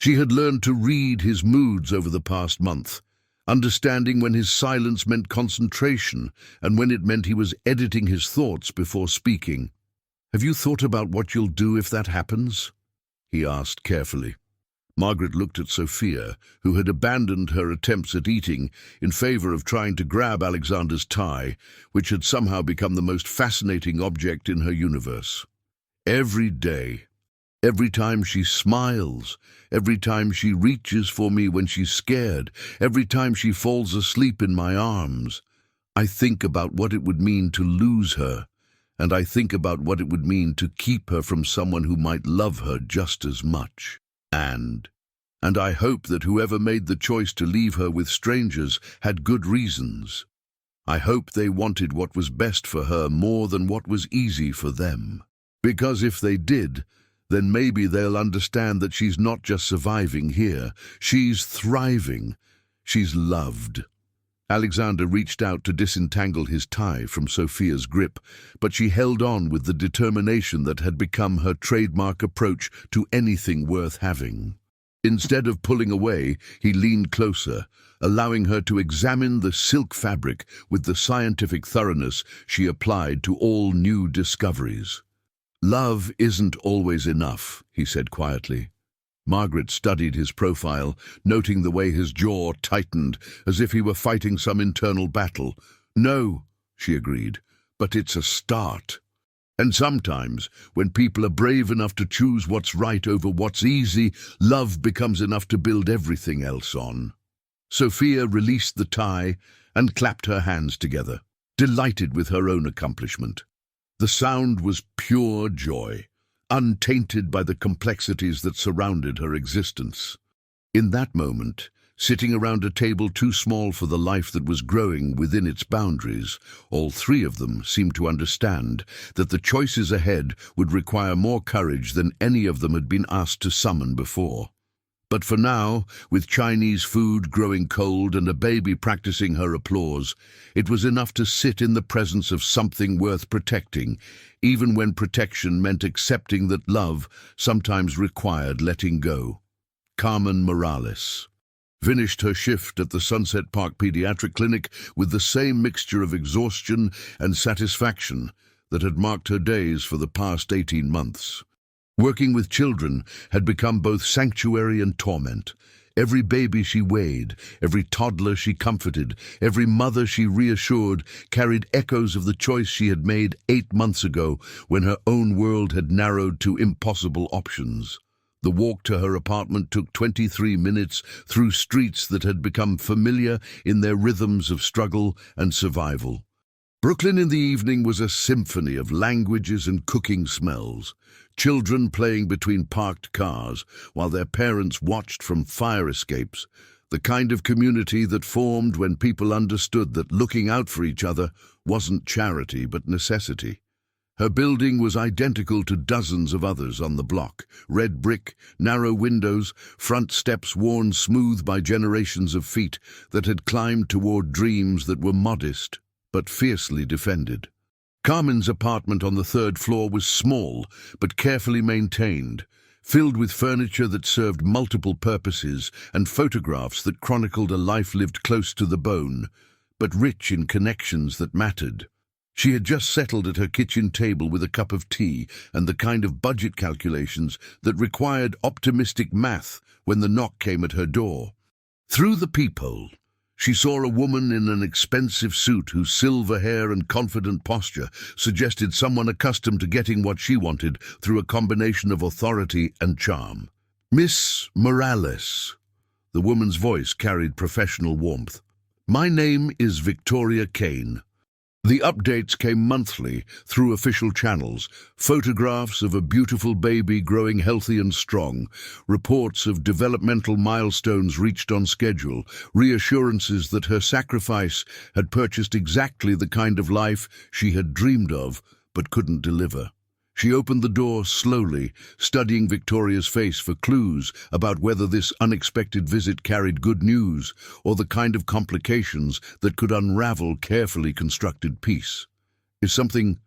She had learned to read his moods over the past month, understanding when his silence meant concentration and when it meant he was editing his thoughts before speaking. "Have you thought about what you'll do if that happens?" he asked carefully. Margaret looked at Sophia, who had abandoned her attempts at eating in favor of trying to grab Alexander's tie, which had somehow become the most fascinating object in her universe. "Every day. Every time she smiles, every time she reaches for me when she's scared, every time she falls asleep in my arms, I think about what it would mean to lose her, and I think about what it would mean to keep her from someone who might love her just as much. And I hope that whoever made the choice to leave her with strangers had good reasons. I hope they wanted what was best for her more than what was easy for them. Because if they did, then maybe they'll understand that she's not just surviving here, she's thriving. She's loved." Alexander reached out to disentangle his tie from Sophia's grip, but she held on with the determination that had become her trademark approach to anything worth having. Instead of pulling away, he leaned closer, allowing her to examine the silk fabric with the scientific thoroughness she applied to all new discoveries. "Love isn't always enough," he said quietly. Margaret studied his profile, noting the way his jaw tightened, as if he were fighting some internal battle. "No," she agreed, "but it's a start. And sometimes, when people are brave enough to choose what's right over what's easy, love becomes enough to build everything else on." Sophia released the tie and clapped her hands together, delighted with her own accomplishment. The sound was pure joy, untainted by the complexities that surrounded her existence. In that moment, sitting around a table too small for the life that was growing within its boundaries, all three of them seemed to understand that the choices ahead would require more courage than any of them had been asked to summon before. But for now, with Chinese food growing cold and a baby practicing her applause, it was enough to sit in the presence of something worth protecting, even when protection meant accepting that love sometimes required letting go. Carmen Morales finished her shift at the Sunset Park Pediatric Clinic with the same mixture of exhaustion and satisfaction that had marked her days for the past 18 months. Working with children had become both sanctuary and torment. Every baby she weighed, every toddler she comforted, every mother she reassured carried echoes of the choice she had made 8 months ago when her own world had narrowed to impossible options. The walk to her apartment took 23 minutes through streets that had become familiar in their rhythms of struggle and survival. Brooklyn in the evening was a symphony of languages and cooking smells. Children playing between parked cars while their parents watched from fire escapes, the kind of community that formed when people understood that looking out for each other wasn't charity but necessity. Her building was identical to dozens of others on the block. Red brick, narrow windows, front steps worn smooth by generations of feet that had climbed toward dreams that were modest but fiercely defended. Carmen's apartment on the 3rd floor was small but carefully maintained, filled with furniture that served multiple purposes and photographs that chronicled a life lived close to the bone, but rich in connections that mattered. She had just settled at her kitchen table with a cup of tea and the kind of budget calculations that required optimistic math when the knock came at her door. Through the peephole, she saw a woman in an expensive suit whose silver hair and confident posture suggested someone accustomed to getting what she wanted through a combination of authority and charm. "Miss Morales." The woman's voice carried professional warmth. "My name is Victoria Kane." The updates came monthly through official channels, photographs of a beautiful baby growing healthy and strong, reports of developmental milestones reached on schedule, reassurances that her sacrifice had purchased exactly the kind of life she had dreamed of but couldn't deliver. She opened the door slowly, studying Victoria's face for clues about whether this unexpected visit carried good news or the kind of complications that could unravel carefully constructed peace. "Is something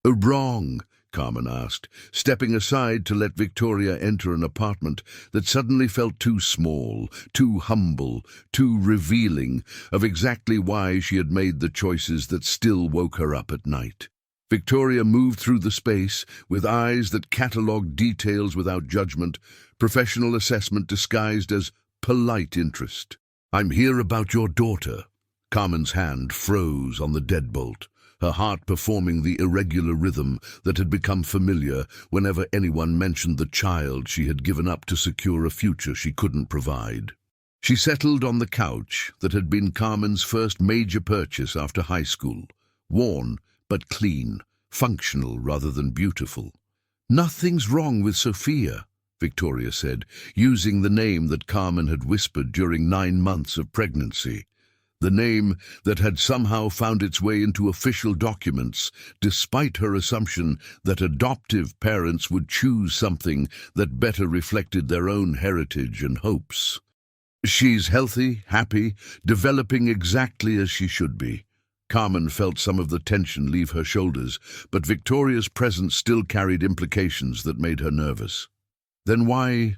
wrong?" Carmen asked, stepping aside to let Victoria enter an apartment that suddenly felt too small, too humble, too revealing of exactly why she had made the choices that still woke her up at night. Victoria moved through the space with eyes that catalogued details without judgment, professional assessment disguised as polite interest. "I'm here about your daughter." Carmen's hand froze on the deadbolt, her heart performing the irregular rhythm that had become familiar whenever anyone mentioned the child she had given up to secure a future she couldn't provide. She settled on the couch that had been Carmen's first major purchase after high school, worn but clean, functional rather than beautiful. "Nothing's wrong with Sophia," Victoria said, using the name that Carmen had whispered during 9 months of pregnancy. The name that had somehow found its way into official documents, despite her assumption that adoptive parents would choose something that better reflected their own heritage and hopes. "She's healthy, happy, developing exactly as she should be." Carmen felt some of the tension leave her shoulders, but Victoria's presence still carried implications that made her nervous. "Then why?"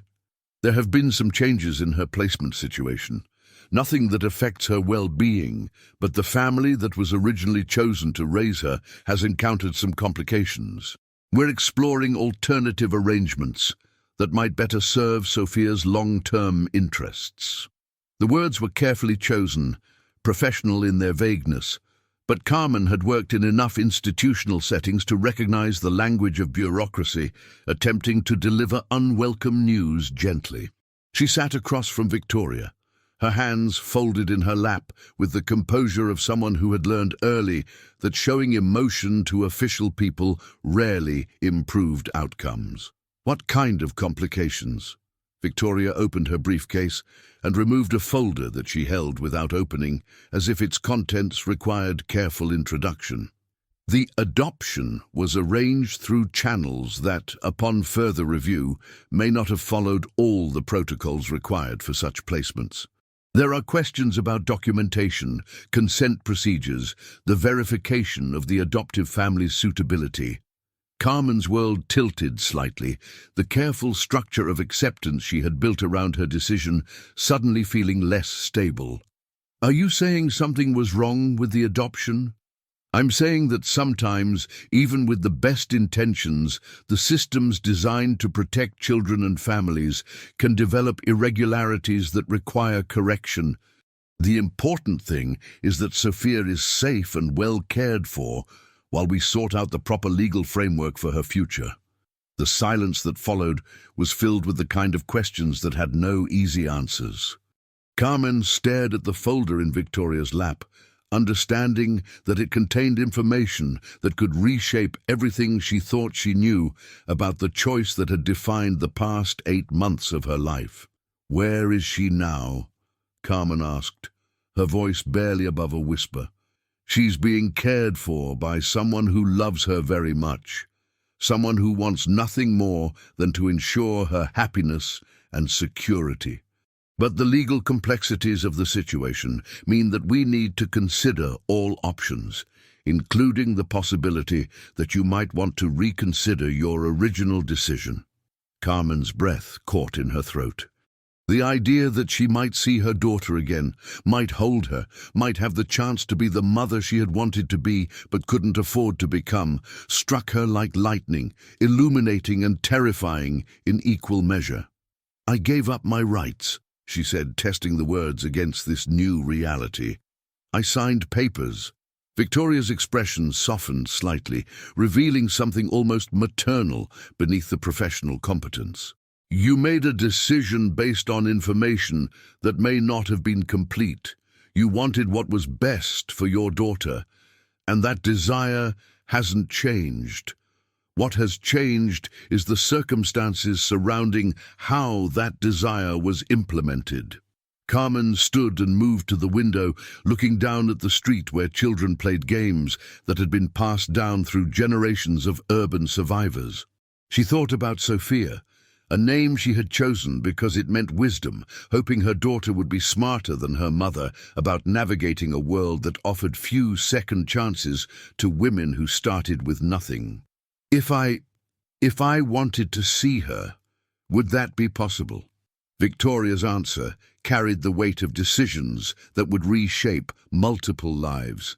"There have been some changes in her placement situation. Nothing that affects her well-being, but the family that was originally chosen to raise her has encountered some complications. We're exploring alternative arrangements that might better serve Sophia's long-term interests." The words were carefully chosen, professional in their vagueness, but Carmen had worked in enough institutional settings to recognize the language of bureaucracy, attempting to deliver unwelcome news gently. She sat across from Victoria, her hands folded in her lap with the composure of someone who had learned early that showing emotion to official people rarely improved outcomes. "What kind of complications?" Victoria opened her briefcase and removed a folder that she held without opening, as if its contents required careful introduction. The adoption was arranged through channels that, upon further review, may not have followed all the protocols required for such placements. There are questions about documentation, consent procedures, the verification of the adoptive family's suitability. Carmen's world tilted slightly, the careful structure of acceptance she had built around her decision suddenly feeling less stable. "Are you saying something was wrong with the adoption?" "I'm saying that sometimes, even with the best intentions, the systems designed to protect children and families can develop irregularities that require correction. The important thing is that Sophia is safe and well cared for while we sort out the proper legal framework for her future." The silence that followed was filled with the kind of questions that had no easy answers. Carmen stared at the folder in Victoria's lap, understanding that it contained information that could reshape everything she thought she knew about the choice that had defined the past 8 months of her life. "Where is she now?" Carmen asked, her voice barely above a whisper. "She's being cared for by someone who loves her very much, someone who wants nothing more than to ensure her happiness and security. But the legal complexities of the situation mean that we need to consider all options, including the possibility that you might want to reconsider your original decision." Carmen's breath caught in her throat. The idea that she might see her daughter again, might hold her, might have the chance to be the mother she had wanted to be but couldn't afford to become, struck her like lightning, illuminating and terrifying in equal measure. "I gave up my rights," she said, testing the words against this new reality. "I signed papers." Victoria's expression softened slightly, revealing something almost maternal beneath the professional competence. "You made a decision based on information that may not have been complete. You wanted what was best for your daughter, and that desire hasn't changed. What has changed is the circumstances surrounding how that desire was implemented." Carmen stood and moved to the window, looking down at the street where children played games that had been passed down through generations of urban survivors. She thought about Sophia, a name she had chosen because it meant wisdom, hoping her daughter would be smarter than her mother about navigating a world that offered few second chances to women who started with nothing. If I wanted to see her, would that be possible?" Victoria's answer carried the weight of decisions that would reshape multiple lives.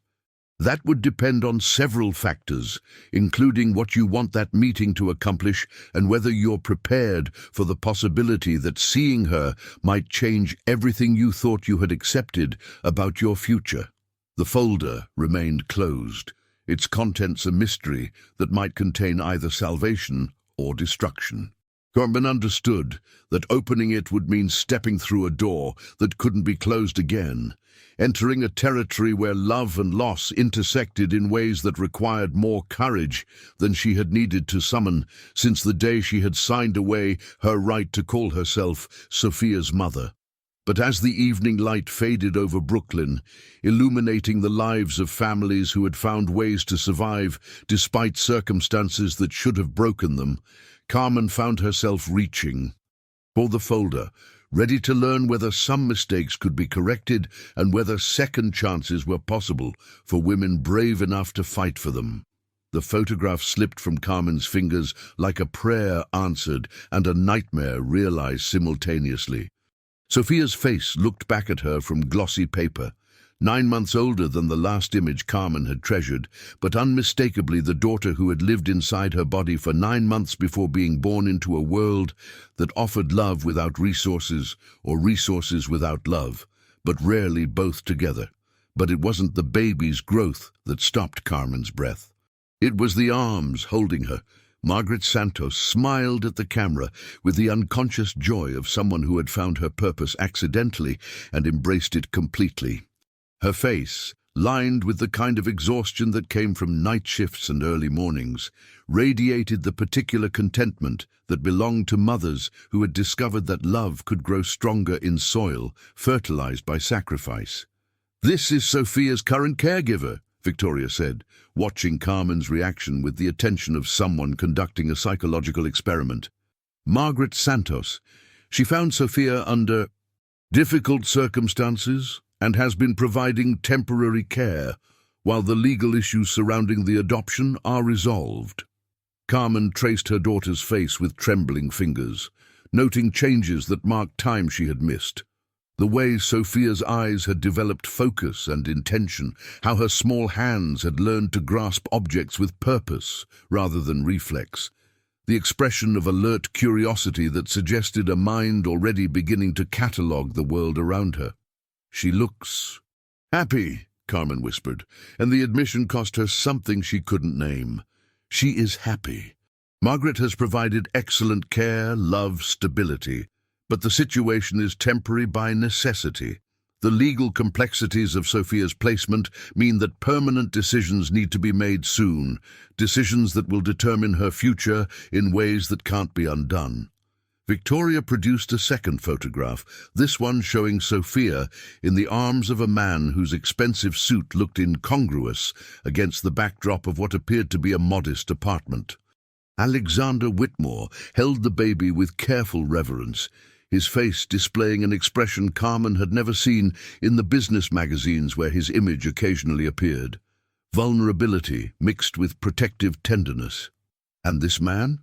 "That would depend on several factors, including what you want that meeting to accomplish and whether you're prepared for the possibility that seeing her might change everything you thought you had accepted about your future." The folder remained closed, its contents a mystery that might contain either salvation or destruction. Carmen understood that opening it would mean stepping through a door that couldn't be closed again, entering a territory where love and loss intersected in ways that required more courage than she had needed to summon since the day she had signed away her right to call herself Sophia's mother. But as the evening light faded over Brooklyn, illuminating the lives of families who had found ways to survive despite circumstances that should have broken them, Carmen found herself reaching for the folder, ready to learn whether some mistakes could be corrected and whether second chances were possible for women brave enough to fight for them. The photograph slipped from Carmen's fingers like a prayer answered and a nightmare realized simultaneously. Sophia's face looked back at her from glossy paper, 9 months older than the last image Carmen had treasured, but unmistakably the daughter who had lived inside her body for 9 months before being born into a world that offered love without resources or resources without love, but rarely both together. But it wasn't the baby's growth that stopped Carmen's breath. It was the arms holding her. Margaret Santos smiled at the camera with the unconscious joy of someone who had found her purpose accidentally and embraced it completely. Her face, lined with the kind of exhaustion that came from night shifts and early mornings, radiated the particular contentment that belonged to mothers who had discovered that love could grow stronger in soil fertilized by sacrifice. "This is Sophia's current caregiver," Victoria said, watching Carmen's reaction with the attention of someone conducting a psychological experiment. Margaret Santos. She found Sophia under difficult circumstances and has been providing temporary care while the legal issues surrounding the adoption are resolved. Carmen traced her daughter's face with trembling fingers, noting changes that marked time she had missed. The way Sophia's eyes had developed focus and intention, how her small hands had learned to grasp objects with purpose rather than reflex. The expression of alert curiosity that suggested a mind already beginning to catalogue the world around her. "She looks happy," Carmen whispered, and the admission cost her something she couldn't name. She is happy. Margaret has provided excellent care, love, stability, but the situation is temporary by necessity. The legal complexities of Sophia's placement mean that permanent decisions need to be made soon, decisions that will determine her future in ways that can't be undone. Victoria produced a second photograph, this one showing Sophia in the arms of a man whose expensive suit looked incongruous against the backdrop of what appeared to be a modest apartment. Alexander Whitmore held the baby with careful reverence, his face displaying an expression Carmen had never seen in the business magazines where his image occasionally appeared. Vulnerability mixed with protective tenderness. And this man?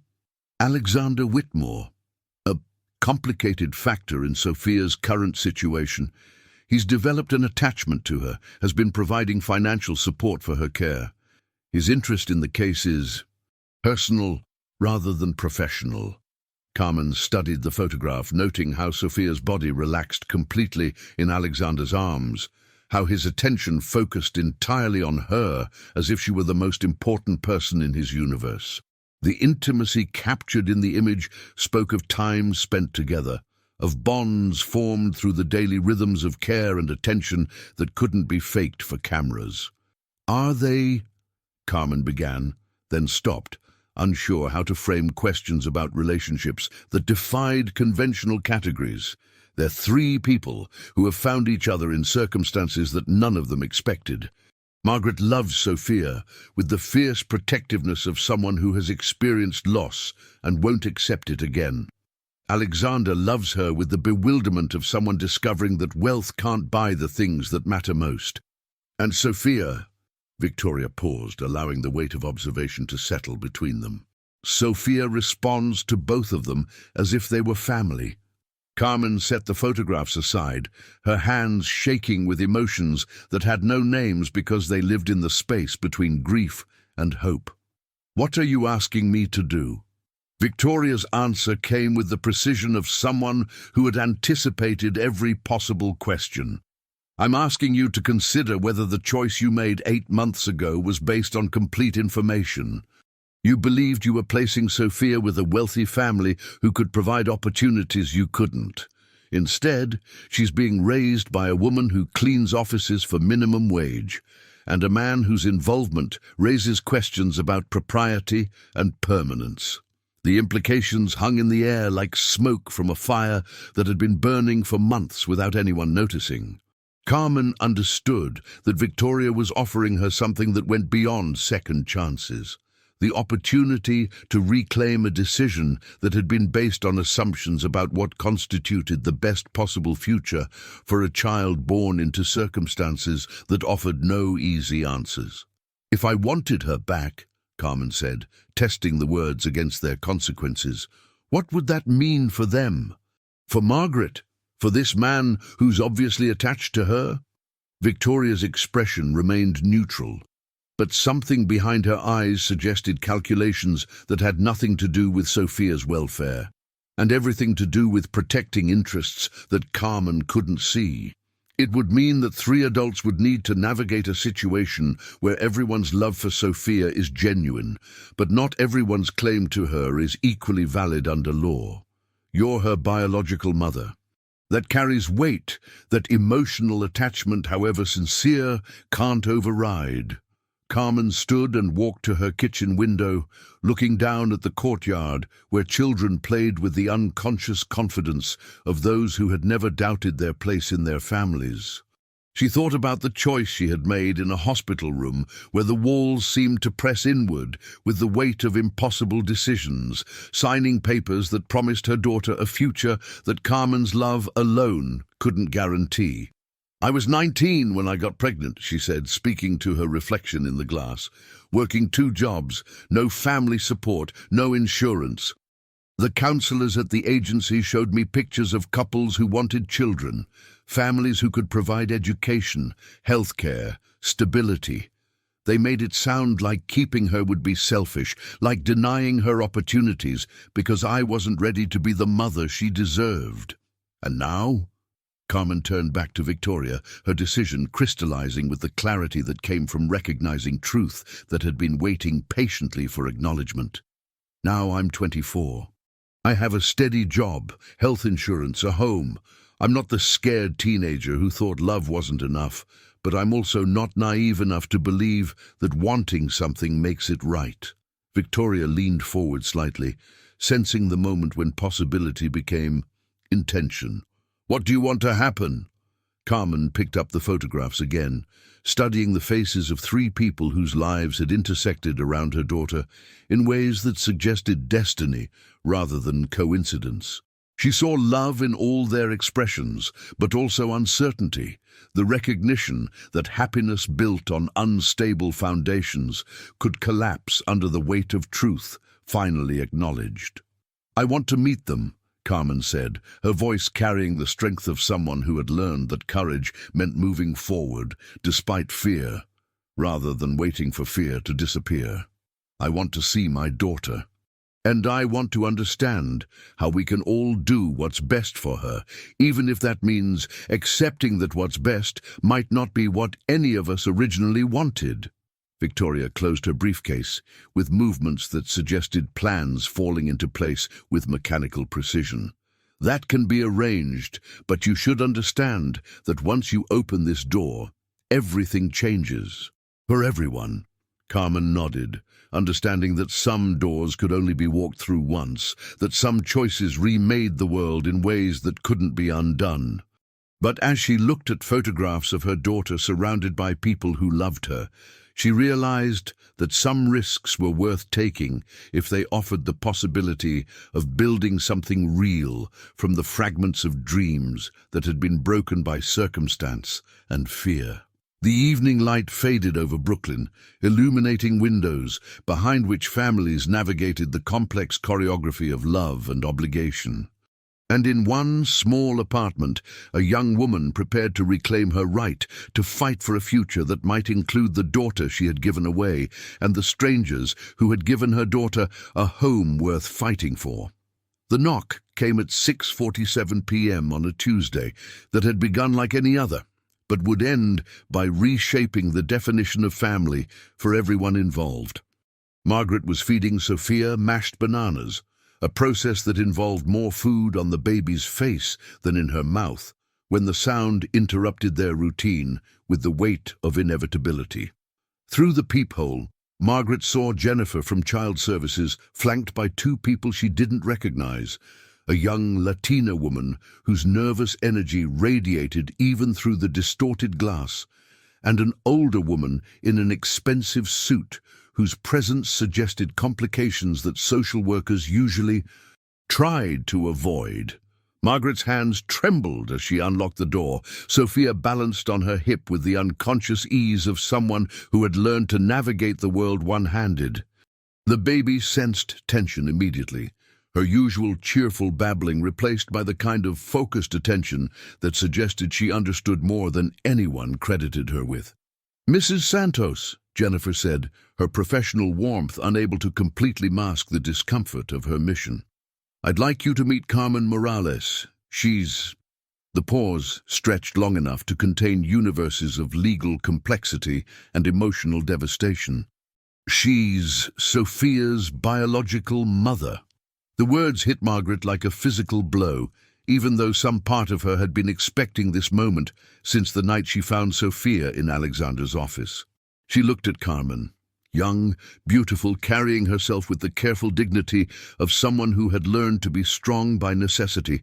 Alexander Whitmore. A complicated factor in Sophia's current situation. He's developed an attachment to her, has been providing financial support for her care. His interest in the case is personal rather than professional. Carmen studied the photograph, noting how Sophia's body relaxed completely in Alexander's arms, how his attention focused entirely on her as if she were the most important person in his universe. The intimacy captured in the image spoke of time spent together, of bonds formed through the daily rhythms of care and attention that couldn't be faked for cameras. "Are they?" Carmen began, then stopped, unsure how to frame questions about relationships that defied conventional categories. They're three people who have found each other in circumstances that none of them expected. Margaret loves Sophia with the fierce protectiveness of someone who has experienced loss and won't accept it again. Alexander loves her with the bewilderment of someone discovering that wealth can't buy the things that matter most. And Sophia... Victoria paused, allowing the weight of observation to settle between them. Sophia responds to both of them as if they were family. Carmen set the photographs aside, her hands shaking with emotions that had no names because they lived in the space between grief and hope. "What are you asking me to do?" Victoria's answer came with the precision of someone who had anticipated every possible question. "I'm asking you to consider whether the choice you made 8 months ago was based on complete information. You believed you were placing Sophia with a wealthy family who could provide opportunities you couldn't. Instead, she's being raised by a woman who cleans offices for minimum wage, and a man whose involvement raises questions about propriety and permanence. The implications hung in the air like smoke from a fire that had been burning for months without anyone noticing. Carmen understood that Victoria was offering her something that went beyond second chances, the opportunity to reclaim a decision that had been based on assumptions about what constituted the best possible future for a child born into circumstances that offered no easy answers. "If I wanted her back," Carmen said, testing the words against their consequences, "what would that mean for them? For Margaret? For this man who's obviously attached to her?" Victoria's expression remained neutral, but something behind her eyes suggested calculations that had nothing to do with Sophia's welfare, and everything to do with protecting interests that Carmen couldn't see. It would mean that 3 adults would need to navigate a situation where everyone's love for Sophia is genuine, but not everyone's claim to her is equally valid under law. You're her biological mother. That carries weight that emotional attachment, however sincere, can't override. Carmen stood and walked to her kitchen window, looking down at the courtyard where children played with the unconscious confidence of those who had never doubted their place in their families. She thought about the choice she had made in a hospital room where the walls seemed to press inward with the weight of impossible decisions, signing papers that promised her daughter a future that Carmen's love alone couldn't guarantee. "I was 19 when I got pregnant," she said, speaking to her reflection in the glass. "Working 2 jobs, no family support, no insurance. The counselors at the agency showed me pictures of couples who wanted children, families who could provide education, healthcare, stability. They made it sound like keeping her would be selfish, like denying her opportunities because I wasn't ready to be the mother she deserved. And now?" Carmen turned back to Victoria, her decision crystallizing with the clarity that came from recognizing truth that had been waiting patiently for acknowledgement. "Now I'm 24. I have a steady job, health insurance, a home. I'm not the scared teenager who thought love wasn't enough, but I'm also not naive enough to believe that wanting something makes it right." Victoria leaned forward slightly, sensing the moment when possibility became intention. "What do you want to happen?" Carmen picked up the photographs again, studying the faces of 3 people whose lives had intersected around her daughter in ways that suggested destiny rather than coincidence. She saw love in all their expressions, but also uncertainty, the recognition that happiness built on unstable foundations could collapse under the weight of truth finally acknowledged. "I want to meet them," Carmen said, her voice carrying the strength of someone who had learned that courage meant moving forward despite fear, rather than waiting for fear to disappear. "I want to see my daughter. And I want to understand how we can all do what's best for her, even if that means accepting that what's best might not be what any of us originally wanted." Victoria closed her briefcase, with movements that suggested plans falling into place with mechanical precision. "That can be arranged, but you should understand that once you open this door, everything changes. For everyone." Carmen nodded, understanding that some doors could only be walked through once, that some choices remade the world in ways that couldn't be undone. But as she looked at photographs of her daughter surrounded by people who loved her, she realized that some risks were worth taking if they offered the possibility of building something real from the fragments of dreams that had been broken by circumstance and fear. The evening light faded over Brooklyn, illuminating windows behind which families navigated the complex choreography of love and obligation. And in one small apartment, a young woman prepared to reclaim her right to fight for a future that might include the daughter she had given away and the strangers who had given her daughter a home worth fighting for. The knock came at 6:47 p.m. on a Tuesday that had begun like any other, but would end by reshaping the definition of family for everyone involved. Margaret was feeding Sophia mashed bananas, a process that involved more food on the baby's face than in her mouth, when the sound interrupted their routine with the weight of inevitability. Through the peephole, Margaret saw Jennifer from Child Services flanked by 2 people she didn't recognize, a young Latina woman whose nervous energy radiated even through the distorted glass, and an older woman in an expensive suit whose presence suggested complications that social workers usually tried to avoid. Margaret's hands trembled as she unlocked the door. Sophia balanced on her hip with the unconscious ease of someone who had learned to navigate the world one-handed. The baby sensed tension immediately, her usual cheerful babbling replaced by the kind of focused attention that suggested she understood more than anyone credited her with. "Mrs. Santos," Jennifer said, her professional warmth unable to completely mask the discomfort of her mission. "I'd like you to meet Carmen Morales. She's—" The pause stretched long enough to contain universes of legal complexity and emotional devastation. "She's Sophia's biological mother." The words hit Margaret like a physical blow, even though some part of her had been expecting this moment since the night she found Sophia in Alexander's office. She looked at Carmen, young, beautiful, carrying herself with the careful dignity of someone who had learned to be strong by necessity,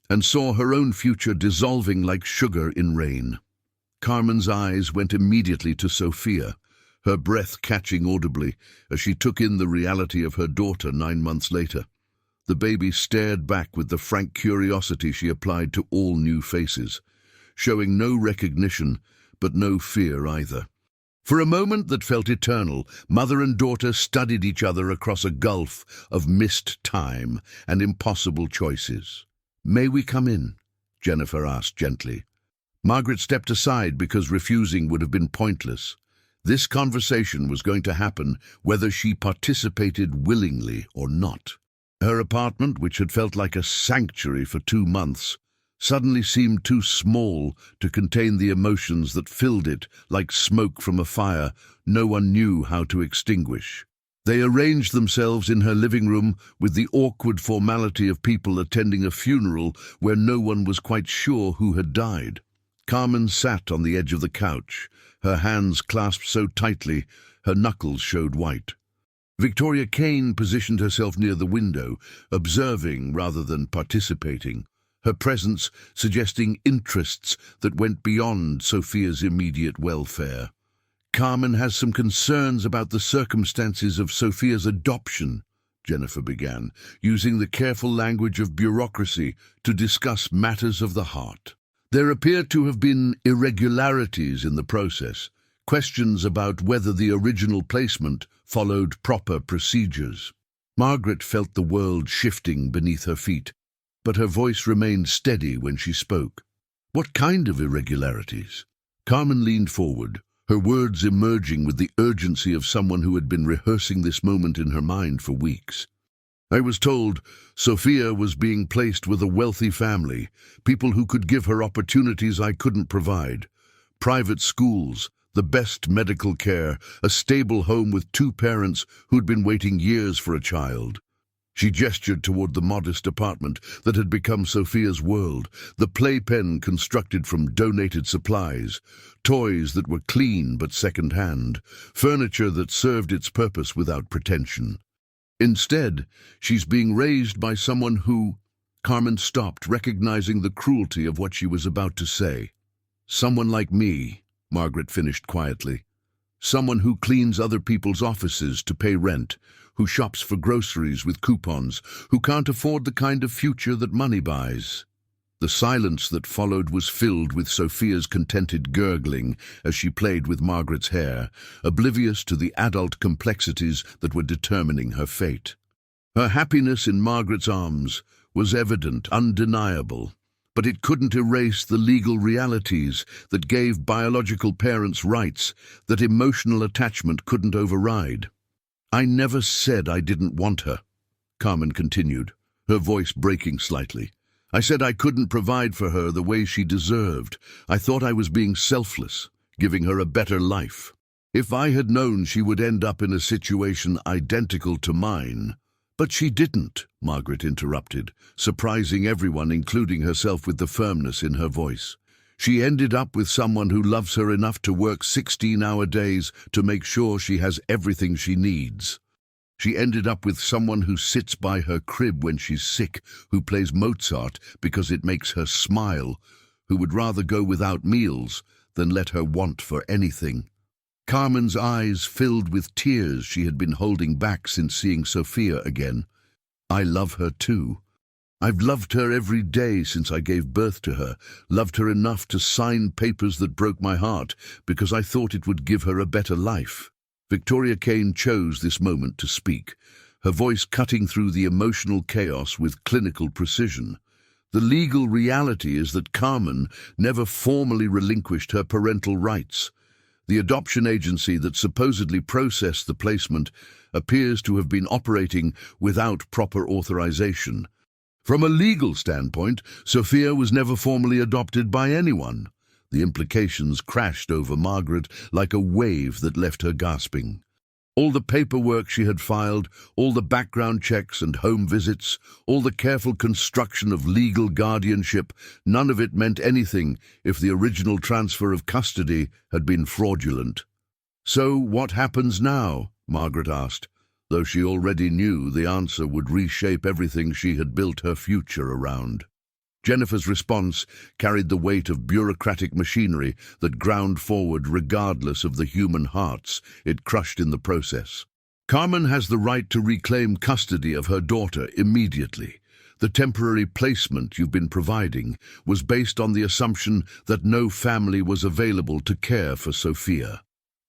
and saw her own future dissolving like sugar in rain. Carmen's eyes went immediately to Sophia, her breath catching audibly as she took in the reality of her daughter 9 months later. The baby stared back with the frank curiosity she applied to all new faces, showing no recognition, but no fear either. For a moment that felt eternal, mother and daughter studied each other across a gulf of missed time and impossible choices. "May we come in?" Jennifer asked gently. Margaret stepped aside because refusing would have been pointless. This conversation was going to happen whether she participated willingly or not. Her apartment, which had felt like a sanctuary for 2 months, suddenly seemed too small to contain the emotions that filled it like smoke from a fire no one knew how to extinguish. They arranged themselves in her living room with the awkward formality of people attending a funeral where no one was quite sure who had died. Carmen sat on the edge of the couch, her hands clasped so tightly her knuckles showed white. Victoria Kane positioned herself near the window, observing rather than participating, her presence suggesting interests that went beyond Sophia's immediate welfare. "Carmen has some concerns about the circumstances of Sophia's adoption," Jennifer began, using the careful language of bureaucracy to discuss matters of the heart. "There appear to have been irregularities in the process, questions about whether the original placement followed proper procedures." Margaret felt the world shifting beneath her feet, but her voice remained steady when she spoke. "What kind of irregularities?" Carmen leaned forward, her words emerging with the urgency of someone who had been rehearsing this moment in her mind for weeks. "I was told Sophia was being placed with a wealthy family, people who could give her opportunities I couldn't provide. Private schools, the best medical care, a stable home with 2 parents who'd been waiting years for a child." She gestured toward the modest apartment that had become Sophia's world, the playpen constructed from donated supplies, toys that were clean but second-hand, furniture that served its purpose without pretension. "Instead, she's being raised by someone who—" Carmen stopped, recognizing the cruelty of what she was about to say. "Someone like me," Margaret finished quietly. "Someone who cleans other people's offices to pay rent, who shops for groceries with coupons, who can't afford the kind of future that money buys." The silence that followed was filled with Sophia's contented gurgling as she played with Margaret's hair, oblivious to the adult complexities that were determining her fate. Her happiness in Margaret's arms was evident, undeniable, but it couldn't erase the legal realities that gave biological parents rights that emotional attachment couldn't override. "I never said I didn't want her," Carmen continued, her voice breaking slightly. "I said I couldn't provide for her the way she deserved. I thought I was being selfless, giving her a better life. If I had known she would end up in a situation identical to mine—" "But she didn't," Margaret interrupted, surprising everyone, including herself, with the firmness in her voice. "She ended up with someone who loves her enough to work 16-hour days to make sure she has everything she needs. She ended up with someone who sits by her crib when she's sick, who plays Mozart because it makes her smile, who would rather go without meals than let her want for anything." Carmen's eyes filled with tears she had been holding back since seeing Sophia again. "I love her too. I've loved her every day since I gave birth to her, loved her enough to sign papers that broke my heart because I thought it would give her a better life." Victoria Kane chose this moment to speak, her voice cutting through the emotional chaos with clinical precision. "The legal reality is that Carmen never formally relinquished her parental rights. The adoption agency that supposedly processed the placement appears to have been operating without proper authorization. From a legal standpoint, Sophia was never formally adopted by anyone." The implications crashed over Margaret like a wave that left her gasping. All the paperwork she had filed, all the background checks and home visits, all the careful construction of legal guardianship, none of it meant anything if the original transfer of custody had been fraudulent. "So what happens now?" Margaret asked, though she already knew the answer would reshape everything she had built her future around. Jennifer's response carried the weight of bureaucratic machinery that ground forward regardless of the human hearts it crushed in the process. Carmen has the right to reclaim custody of her daughter immediately. The temporary placement you've been providing was based on the assumption that no family was available to care for Sophia.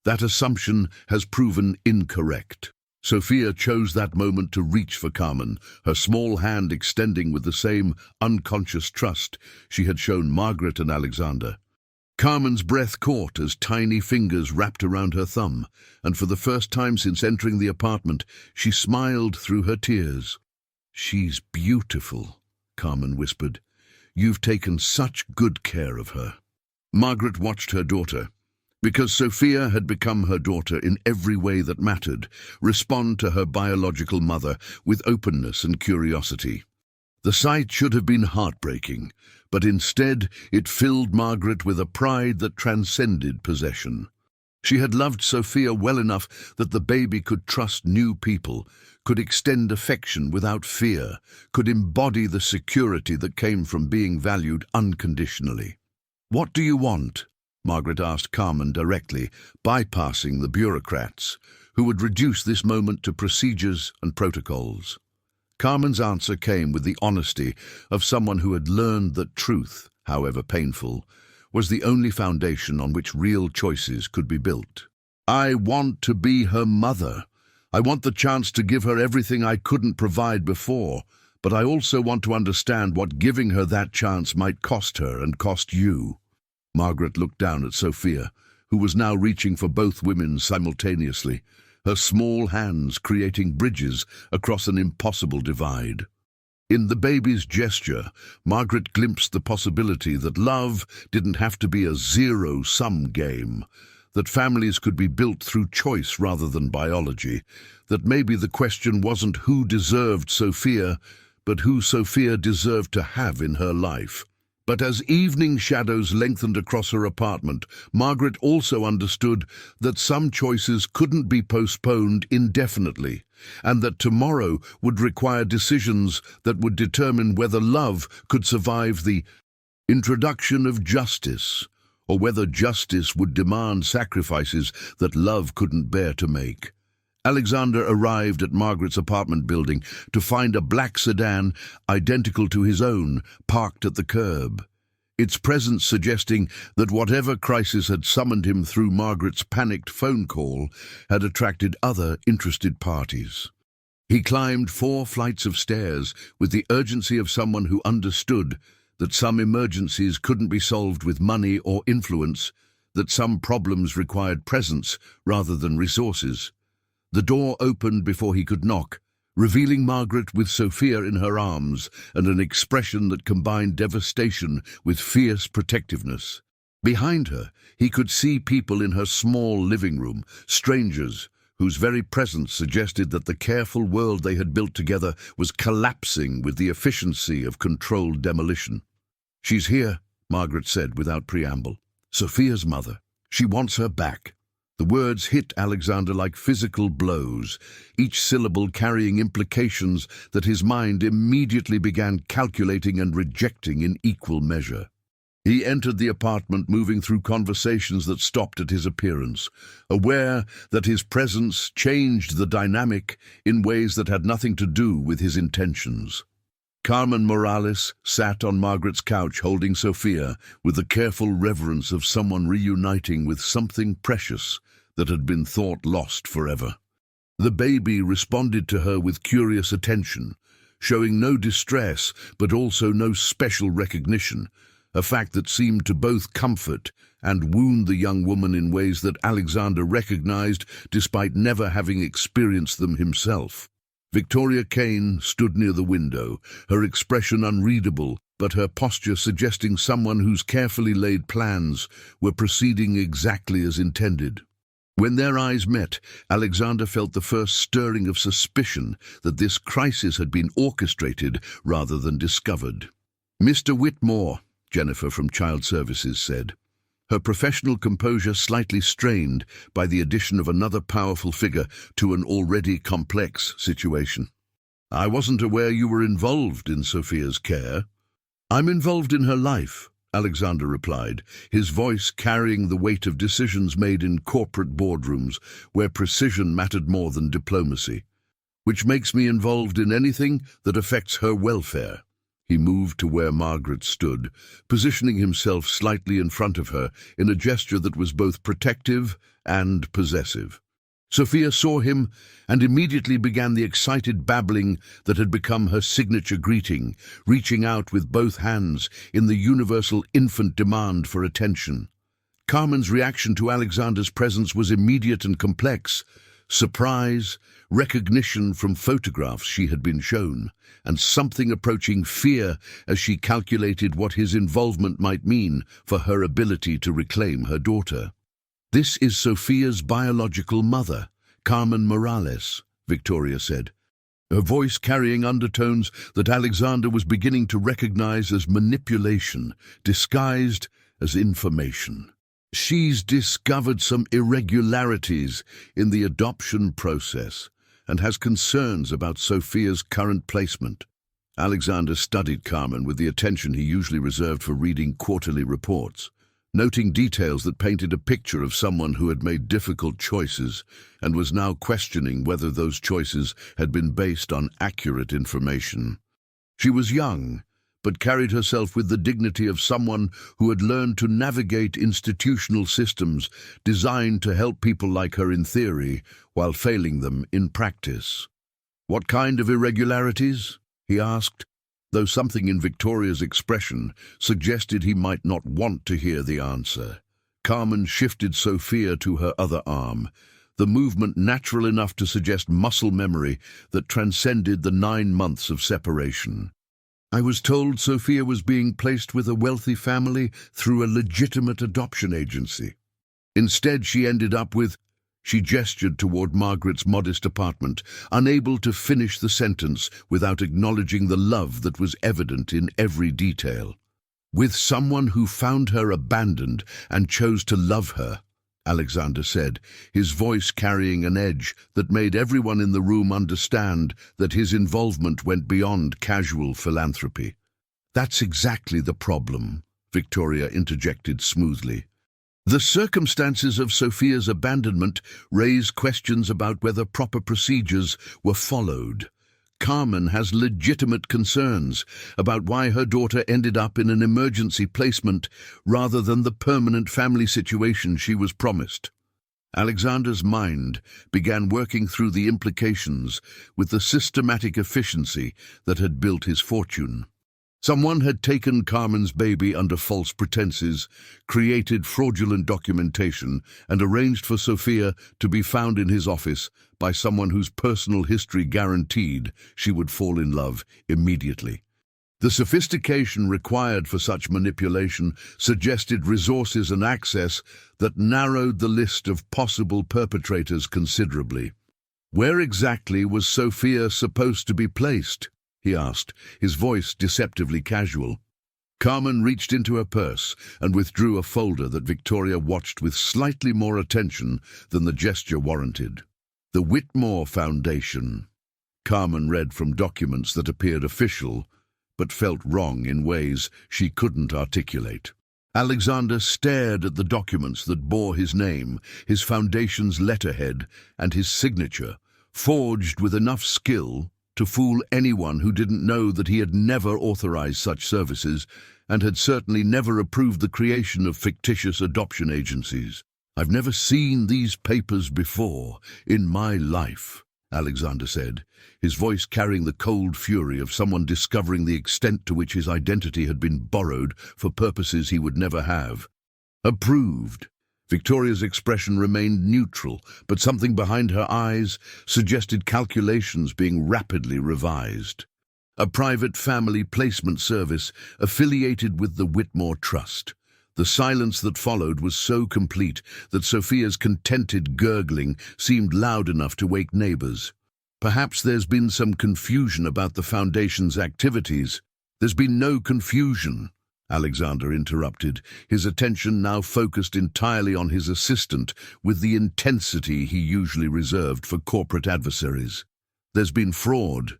That assumption has proven incorrect. Sophia chose that moment to reach for Carmen, her small hand extending with the same unconscious trust she had shown Margaret and Alexander. Carmen's breath caught as tiny fingers wrapped around her thumb, and for the first time since entering the apartment, she smiled through her tears. "She's beautiful," Carmen whispered. "You've taken such good care of her." Margaret watched her daughter, because Sophia had become her daughter in every way that mattered, respond to her biological mother with openness and curiosity. The sight should have been heartbreaking, but instead it filled Margaret with a pride that transcended possession. She had loved Sophia well enough that the baby could trust new people, could extend affection without fear, could embody the security that came from being valued unconditionally. "What do you want?" Margaret asked Carmen directly, bypassing the bureaucrats, who would reduce this moment to procedures and protocols. Carmen's answer came with the honesty of someone who had learned that truth, however painful, was the only foundation on which real choices could be built. "I want to be her mother. I want the chance to give her everything I couldn't provide before, but I also want to understand what giving her that chance might cost her and cost you." Margaret looked down at Sophia, who was now reaching for both women simultaneously, her small hands creating bridges across an impossible divide. In the baby's gesture, Margaret glimpsed the possibility that love didn't have to be a zero-sum game, that families could be built through choice rather than biology, that maybe the question wasn't who deserved Sophia, but who Sophia deserved to have in her life. But as evening shadows lengthened across her apartment, Margaret also understood that some choices couldn't be postponed indefinitely, and that tomorrow would require decisions that would determine whether love could survive the introduction of justice, or whether justice would demand sacrifices that love couldn't bear to make. Alexander arrived at Margaret's apartment building to find a black sedan identical to his own parked at the curb, its presence suggesting that whatever crisis had summoned him through Margaret's panicked phone call had attracted other interested parties. He climbed 4 flights of stairs with the urgency of someone who understood that some emergencies couldn't be solved with money or influence, that some problems required presence rather than resources. The door opened before he could knock, revealing Margaret with Sophia in her arms and an expression that combined devastation with fierce protectiveness. Behind her, he could see people in her small living room, strangers, whose very presence suggested that the careful world they had built together was collapsing with the efficiency of controlled demolition. "She's here," Margaret said without preamble. "Sophia's mother. She wants her back." The words hit Alexander like physical blows, each syllable carrying implications that his mind immediately began calculating and rejecting in equal measure. He entered the apartment, moving through conversations that stopped at his appearance, aware that his presence changed the dynamic in ways that had nothing to do with his intentions. Carmen Morales sat on Margaret's couch holding Sophia with the careful reverence of someone reuniting with something precious that had been thought lost forever. The baby responded to her with curious attention, showing no distress but also no special recognition, a fact that seemed to both comfort and wound the young woman in ways that Alexander recognized despite never having experienced them himself. Victoria Kane stood near the window, her expression unreadable, but her posture suggesting someone whose carefully laid plans were proceeding exactly as intended. When their eyes met, Alexander felt the first stirring of suspicion that this crisis had been orchestrated rather than discovered. "Mr. Whitmore," Jennifer from Child Services said, her professional composure slightly strained by the addition of another powerful figure to an already complex situation. "I wasn't aware you were involved in Sophia's care." I'm involved in her life, Alexander replied, his voice carrying the weight of decisions made in corporate boardrooms where precision mattered more than diplomacy, which makes me involved in anything that affects her welfare. He moved to where Margaret stood, positioning himself slightly in front of her in a gesture that was both protective and possessive. Sophia saw him and immediately began the excited babbling that had become her signature greeting, reaching out with both hands in the universal infant demand for attention. Carmen's reaction to Alexander's presence was immediate and complex: surprise, recognition from photographs she had been shown, and something approaching fear as she calculated what his involvement might mean for her ability to reclaim her daughter. "This is Sophia's biological mother, Carmen Morales," Victoria said, her voice carrying undertones that Alexander was beginning to recognize as manipulation, disguised as information. "She's discovered some irregularities in the adoption process and has concerns about Sophia's current placement." Alexander studied Carmen with the attention he usually reserved for reading quarterly reports, noting details that painted a picture of someone who had made difficult choices and was now questioning whether those choices had been based on accurate information. She was young, but carried herself with the dignity of someone who had learned to navigate institutional systems designed to help people like her in theory while failing them in practice. "What kind of irregularities?" he asked, though something in Victoria's expression suggested he might not want to hear the answer. Carmen shifted Sophia to her other arm, the movement natural enough to suggest muscle memory that transcended the 9 months of separation. "I was told Sophia was being placed with a wealthy family through a legitimate adoption agency. Instead, she ended up with—" She gestured toward Margaret's modest apartment, unable to finish the sentence without acknowledging the love that was evident in every detail. "With someone who found her abandoned and chose to love her," Alexander said, his voice carrying an edge that made everyone in the room understand that his involvement went beyond casual philanthropy. "That's exactly the problem," Victoria interjected smoothly. "The circumstances of Sophia's abandonment raise questions about whether proper procedures were followed. Carmen has legitimate concerns about why her daughter ended up in an emergency placement rather than the permanent family situation she was promised." Alexander's mind began working through the implications with the systematic efficiency that had built his fortune. Someone had taken Carmen's baby under false pretenses, created fraudulent documentation, and arranged for Sophia to be found in his office by someone whose personal history guaranteed she would fall in love immediately. The sophistication required for such manipulation suggested resources and access that narrowed the list of possible perpetrators considerably. "Where exactly was Sophia supposed to be placed?" he asked, his voice deceptively casual. Carmen reached into her purse and withdrew a folder that Victoria watched with slightly more attention than the gesture warranted. "The Whitmore Foundation." Carmen read from documents that appeared official, but felt wrong in ways she couldn't articulate. Alexander stared at the documents that bore his name, his foundation's letterhead, and his signature, forged with enough skill to fool anyone who didn't know that he had never authorized such services and had certainly never approved the creation of fictitious adoption agencies. "I've never seen these papers before in my life," Alexander said, his voice carrying the cold fury of someone discovering the extent to which his identity had been borrowed for purposes he would never have. "Approved." Victoria's expression remained neutral, but something behind her eyes suggested calculations being rapidly revised. "A private family placement service affiliated with the Whitmore Trust." The silence that followed was so complete that Sophia's contented gurgling seemed loud enough to wake neighbors. "Perhaps there's been some confusion about the Foundation's activities." "There's been no confusion," Alexander interrupted, his attention now focused entirely on his assistant with the intensity he usually reserved for corporate adversaries. "There's been fraud."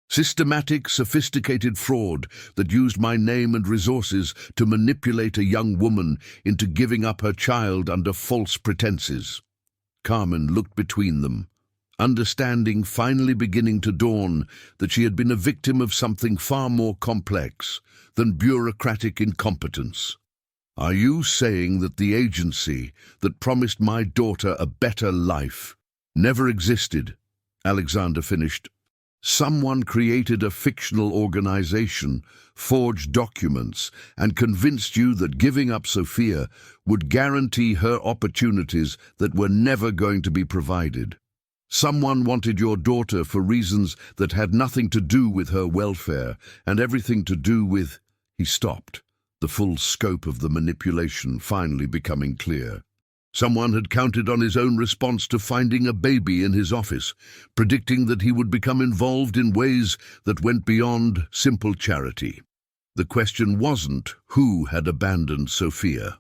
Systematic, sophisticated fraud that used my name and resources to manipulate a young woman into giving up her child under false pretenses. Carmen looked between them, understanding finally beginning to dawn that she had been a victim of something far more complex than bureaucratic incompetence. "Are you saying that the agency that promised my daughter a better life never existed?" Alexander finished. "Someone created a fictional organization, forged documents, and convinced you that giving up Sophia would guarantee her opportunities that were never going to be provided. Someone wanted your daughter for reasons that had nothing to do with her welfare and everything to do with—" He stopped, the full scope of the manipulation finally becoming clear. Someone had counted on his own response to finding a baby in his office, predicting that he would become involved in ways that went beyond simple charity. The question wasn't who had abandoned Sophia.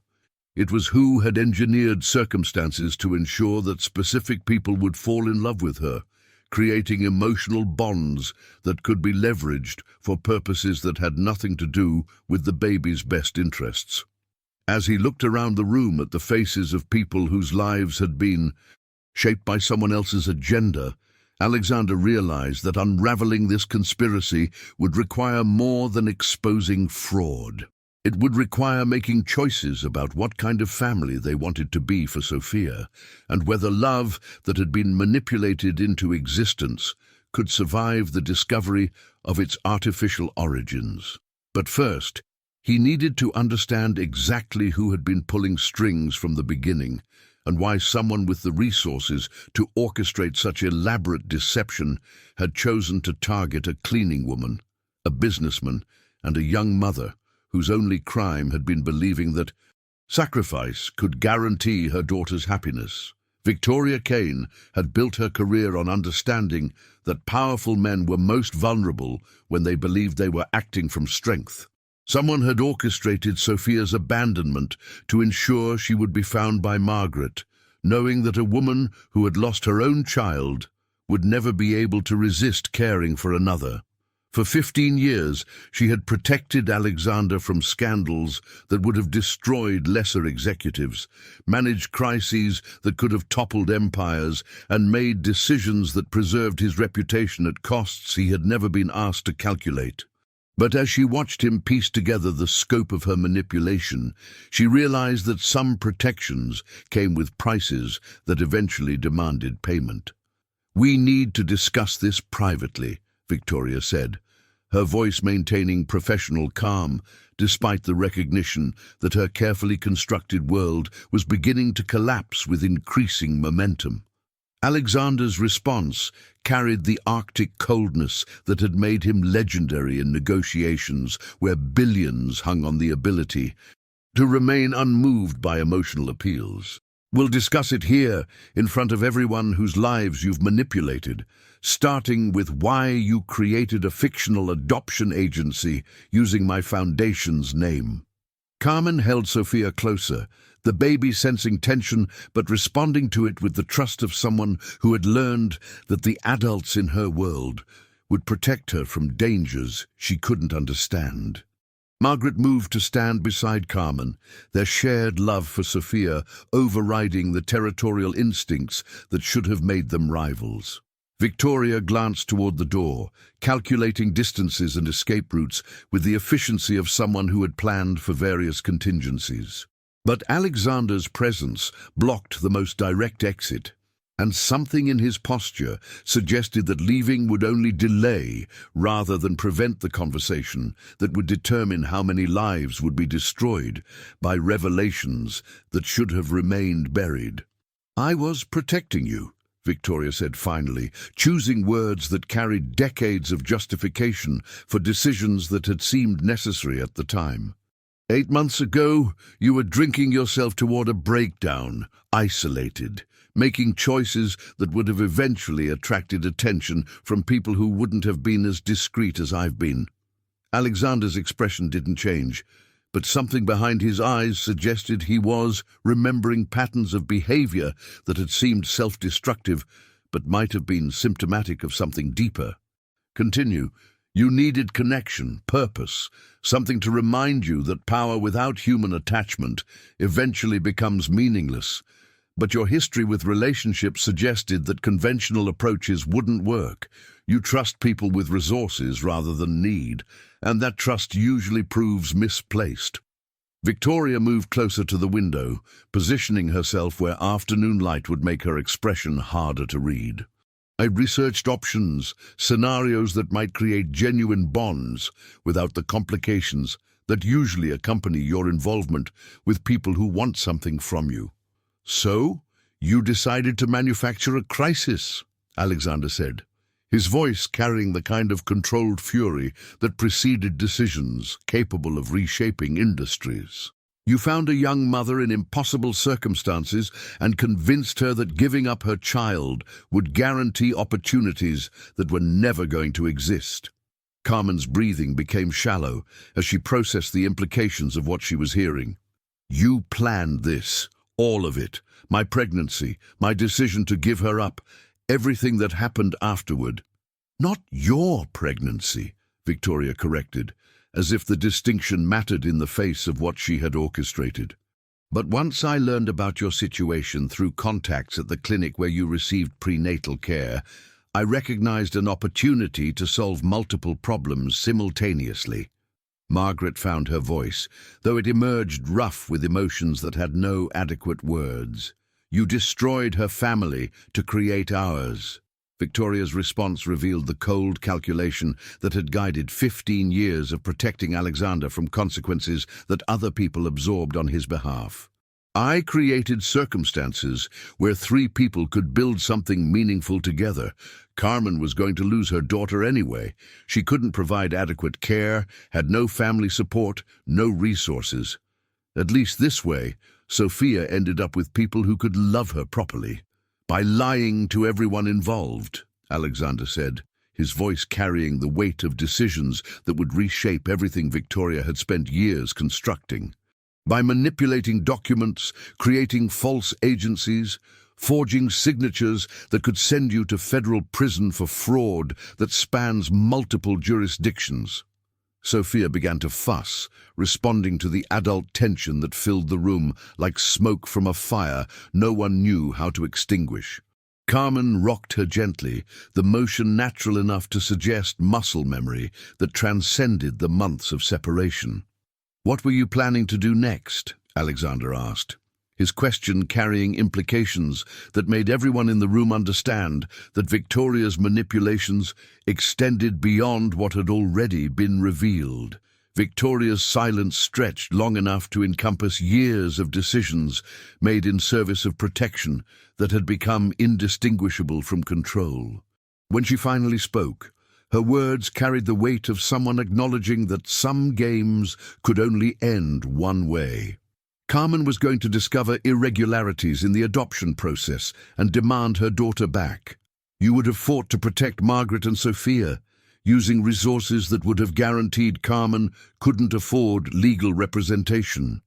It was who had engineered circumstances to ensure that specific people would fall in love with her, creating emotional bonds that could be leveraged for purposes that had nothing to do with the baby's best interests. As he looked around the room at the faces of people whose lives had been shaped by someone else's agenda, Alexander realized that unraveling this conspiracy would require more than exposing fraud. It would require making choices about what kind of family they wanted to be for Sophia, and whether love that had been manipulated into existence could survive the discovery of its artificial origins. But first, he needed to understand exactly who had been pulling strings from the beginning, and why someone with the resources to orchestrate such elaborate deception had chosen to target a cleaning woman, a businessman, and a young mother whose only crime had been believing that sacrifice could guarantee her daughter's happiness. Victoria Kane had built her career on understanding that powerful men were most vulnerable when they believed they were acting from strength. Someone had orchestrated Sophia's abandonment to ensure she would be found by Margaret, knowing that a woman who had lost her own child would never be able to resist caring for another. For 15 years, she had protected Alexander from scandals that would have destroyed lesser executives, managed crises that could have toppled empires, and made decisions that preserved his reputation at costs he had never been asked to calculate. But as she watched him piece together the scope of her manipulation, she realized that some protections came with prices that eventually demanded payment. "We need to discuss this privately," Victoria said, her voice maintaining professional calm despite the recognition that her carefully constructed world was beginning to collapse with increasing momentum. Alexander's response carried the Arctic coldness that had made him legendary in negotiations where billions hung on the ability to remain unmoved by emotional appeals. "We'll discuss it here, in front of everyone whose lives you've manipulated, starting with why you created a fictional adoption agency using my foundation's name." Carmen held Sophia closer, the baby sensing tension but responding to it with the trust of someone who had learned that the adults in her world would protect her from dangers she couldn't understand. Margaret moved to stand beside Carmen, their shared love for Sophia overriding the territorial instincts that should have made them rivals. Victoria glanced toward the door, calculating distances and escape routes with the efficiency of someone who had planned for various contingencies. But Alexander's presence blocked the most direct exit, and something in his posture suggested that leaving would only delay rather than prevent the conversation that would determine how many lives would be destroyed by revelations that should have remained buried. "I was protecting you," Victoria said finally, choosing words that carried decades of justification for decisions that had seemed necessary at the time. 8 months ago, you were drinking yourself toward a breakdown, isolated, making choices that would have eventually attracted attention from people who wouldn't have been as discreet as I've been." Alexander's expression didn't change, but something behind his eyes suggested he was remembering patterns of behavior that had seemed self-destructive but might have been symptomatic of something deeper. Continue. You needed connection, purpose, something to remind you that power without human attachment eventually becomes meaningless. But your history with relationships suggested that conventional approaches wouldn't work. You trust people with resources rather than need, and that trust usually proves misplaced. Victoria moved closer to the window, positioning herself where afternoon light would make her expression harder to read. I researched options, scenarios that might create genuine bonds without the complications that usually accompany your involvement with people who want something from you. So, you decided to manufacture a crisis, Alexander said, his voice carrying the kind of controlled fury that preceded decisions capable of reshaping industries. You found a young mother in impossible circumstances and convinced her that giving up her child would guarantee opportunities that were never going to exist. Carmen's breathing became shallow as she processed the implications of what she was hearing. You planned this, all of it, my pregnancy, my decision to give her up, everything that happened afterward. Not your pregnancy, Victoria corrected, as if the distinction mattered in the face of what she had orchestrated. But once I learned about your situation through contacts at the clinic where you received prenatal care, I recognized an opportunity to solve multiple problems simultaneously. Margaret found her voice, though it emerged rough with emotions that had no adequate words. You destroyed her family to create ours. Victoria's response revealed the cold calculation that had guided 15 years of protecting Alexander from consequences that other people absorbed on his behalf. I created circumstances where 3 people could build something meaningful together. Carmen was going to lose her daughter anyway. She couldn't provide adequate care, had no family support, no resources. At least this way, Sophia ended up with people who could love her properly. By lying to everyone involved, Alexander said, his voice carrying the weight of decisions that would reshape everything Victoria had spent years constructing. By manipulating documents, creating false agencies, forging signatures that could send you to federal prison for fraud that spans multiple jurisdictions. Sophia began to fuss, responding to the adult tension that filled the room like smoke from a fire no one knew how to extinguish. Carmen rocked her gently, the motion natural enough to suggest muscle memory that transcended the months of separation. "What were you planning to do next?" Alexander asked, his question carrying implications that made everyone in the room understand that Victoria's manipulations extended beyond what had already been revealed. Victoria's silence stretched long enough to encompass years of decisions made in service of protection that had become indistinguishable from control. When she finally spoke, her words carried the weight of someone acknowledging that some games could only end one way. Carmen was going to discover irregularities in the adoption process and demand her daughter back. You would have fought to protect Margaret and Sophia, using resources that would have guaranteed Carmen couldn't afford legal representation.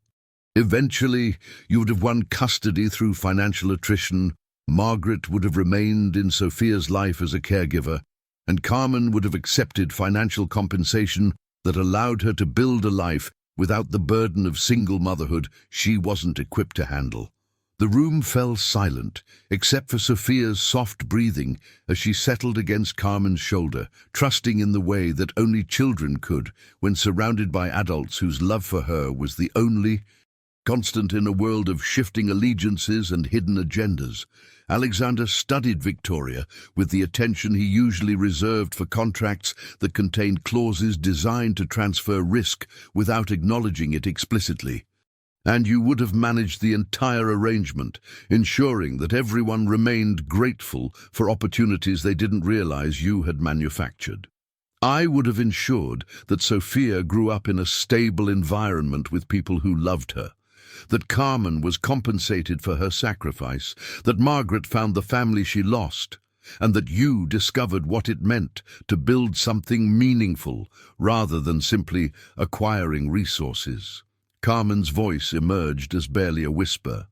Eventually, you would have won custody through financial attrition, Margaret would have remained in Sophia's life as a caregiver, and Carmen would have accepted financial compensation that allowed her to build a life without the burden of single motherhood she wasn't equipped to handle. The room fell silent, except for Sophia's soft breathing as she settled against Carmen's shoulder, trusting in the way that only children could when surrounded by adults whose love for her was the only constant in a world of shifting allegiances and hidden agendas. Alexander studied Victoria with the attention he usually reserved for contracts that contained clauses designed to transfer risk without acknowledging it explicitly. And you would have managed the entire arrangement, ensuring that everyone remained grateful for opportunities they didn't realize you had manufactured. I would have ensured that Sophia grew up in a stable environment with people who loved her, that Carmen was compensated for her sacrifice, that Margaret found the family she lost, and that you discovered what it meant to build something meaningful rather than simply acquiring resources. Carmen's voice emerged as barely a whisper,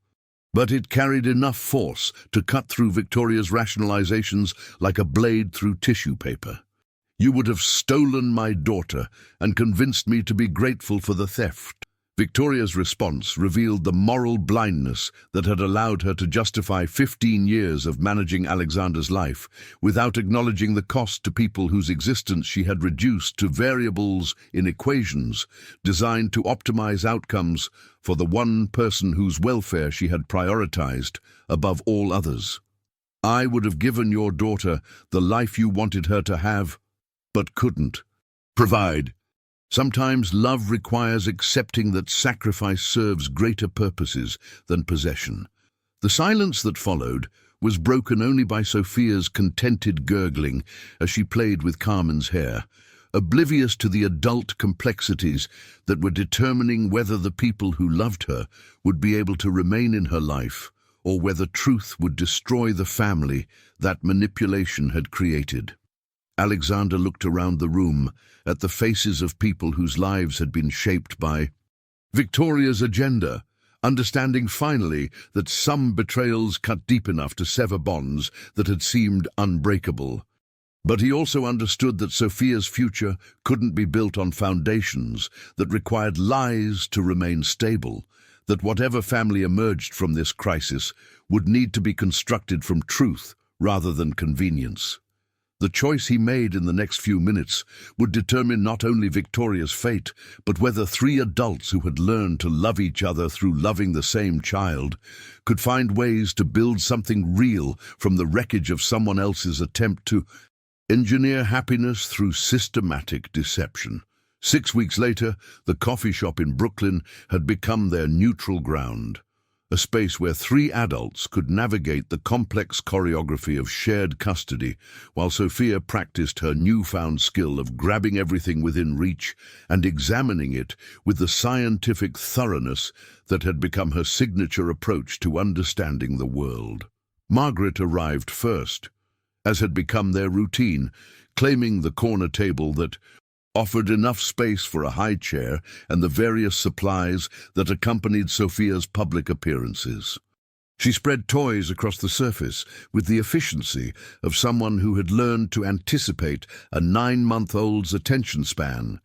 but it carried enough force to cut through Victoria's rationalizations like a blade through tissue paper. You would have stolen my daughter and convinced me to be grateful for the theft." Victoria's response revealed the moral blindness that had allowed her to justify 15 years of managing Alexander's life without acknowledging the cost to people whose existence she had reduced to variables in equations designed to optimize outcomes for the one person whose welfare she had prioritized above all others. "I would have given your daughter the life you wanted her to have, but couldn't provide." Sometimes love requires accepting that sacrifice serves greater purposes than possession. The silence that followed was broken only by Sophia's contented gurgling as she played with Carmen's hair, oblivious to the adult complexities that were determining whether the people who loved her would be able to remain in her life or whether truth would destroy the family that manipulation had created. Alexander looked around the room at the faces of people whose lives had been shaped by Victoria's agenda, understanding finally that some betrayals cut deep enough to sever bonds that had seemed unbreakable. But he also understood that Sophia's future couldn't be built on foundations that required lies to remain stable, that whatever family emerged from this crisis would need to be constructed from truth rather than convenience. The choice he made in the next few minutes would determine not only Victoria's fate, but whether three adults who had learned to love each other through loving the same child could find ways to build something real from the wreckage of someone else's attempt to engineer happiness through systematic deception. 6 weeks later, the coffee shop in Brooklyn had become their neutral ground, a space where three adults could navigate the complex choreography of shared custody, while Sophia practiced her newfound skill of grabbing everything within reach and examining it with the scientific thoroughness that had become her signature approach to understanding the world. Margaret arrived first, as had become their routine, claiming the corner table that offered enough space for a high chair and the various supplies that accompanied Sophia's public appearances. She spread toys across the surface with the efficiency of someone who had learned to anticipate a 9-month-old's attention span,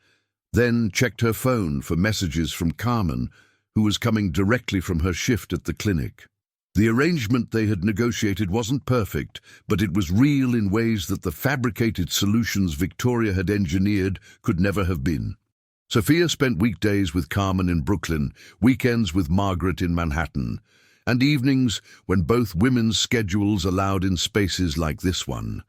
then checked her phone for messages from Carmen, who was coming directly from her shift at the clinic. The arrangement they had negotiated wasn't perfect, but it was real in ways that the fabricated solutions Victoria had engineered could never have been. Sophia spent weekdays with Carmen in Brooklyn, weekends with Margaret in Manhattan, and evenings when both women's schedules allowed in spaces like this one,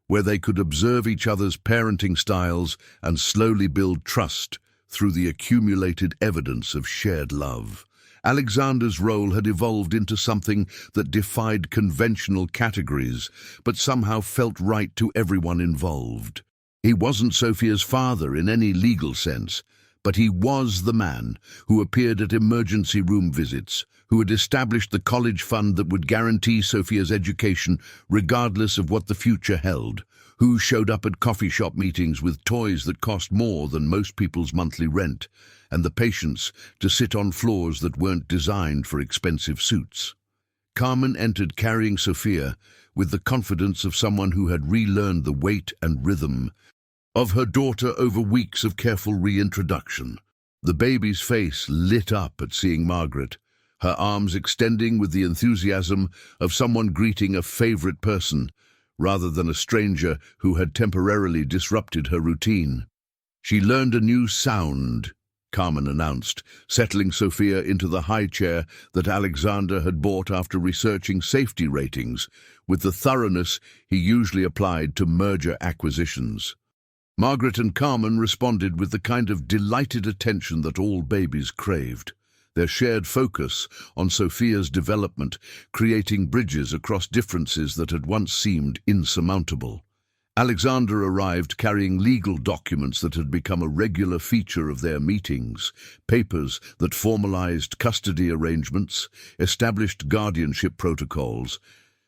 where they could observe each other's parenting styles and slowly build trust through the accumulated evidence of shared love. Alexander's role had evolved into something that defied conventional categories, but somehow felt right to everyone involved. He wasn't Sophia's father in any legal sense, but he was the man who appeared at emergency room visits, who had established the college fund that would guarantee Sophia's education regardless of what the future held, who showed up at coffee shop meetings with toys that cost more than most people's monthly rent, and the patience to sit on floors that weren't designed for expensive suits. Carmen entered carrying Sophia with the confidence of someone who had relearned the weight and rhythm of her daughter over weeks of careful reintroduction. The baby's face lit up at seeing Margaret, her arms extending with the enthusiasm of someone greeting a favorite person, rather than a stranger who had temporarily disrupted her routine. She learned a new sound, Carmen announced, settling Sophia into the high chair that Alexander had bought after researching safety ratings with the thoroughness he usually applied to merger acquisitions. Margaret and Carmen responded with the kind of delighted attention that all babies craved, their shared focus on Sophia's development, creating bridges across differences that had once seemed insurmountable. Alexander arrived carrying legal documents that had become a regular feature of their meetings, papers that formalized custody arrangements, established guardianship protocols,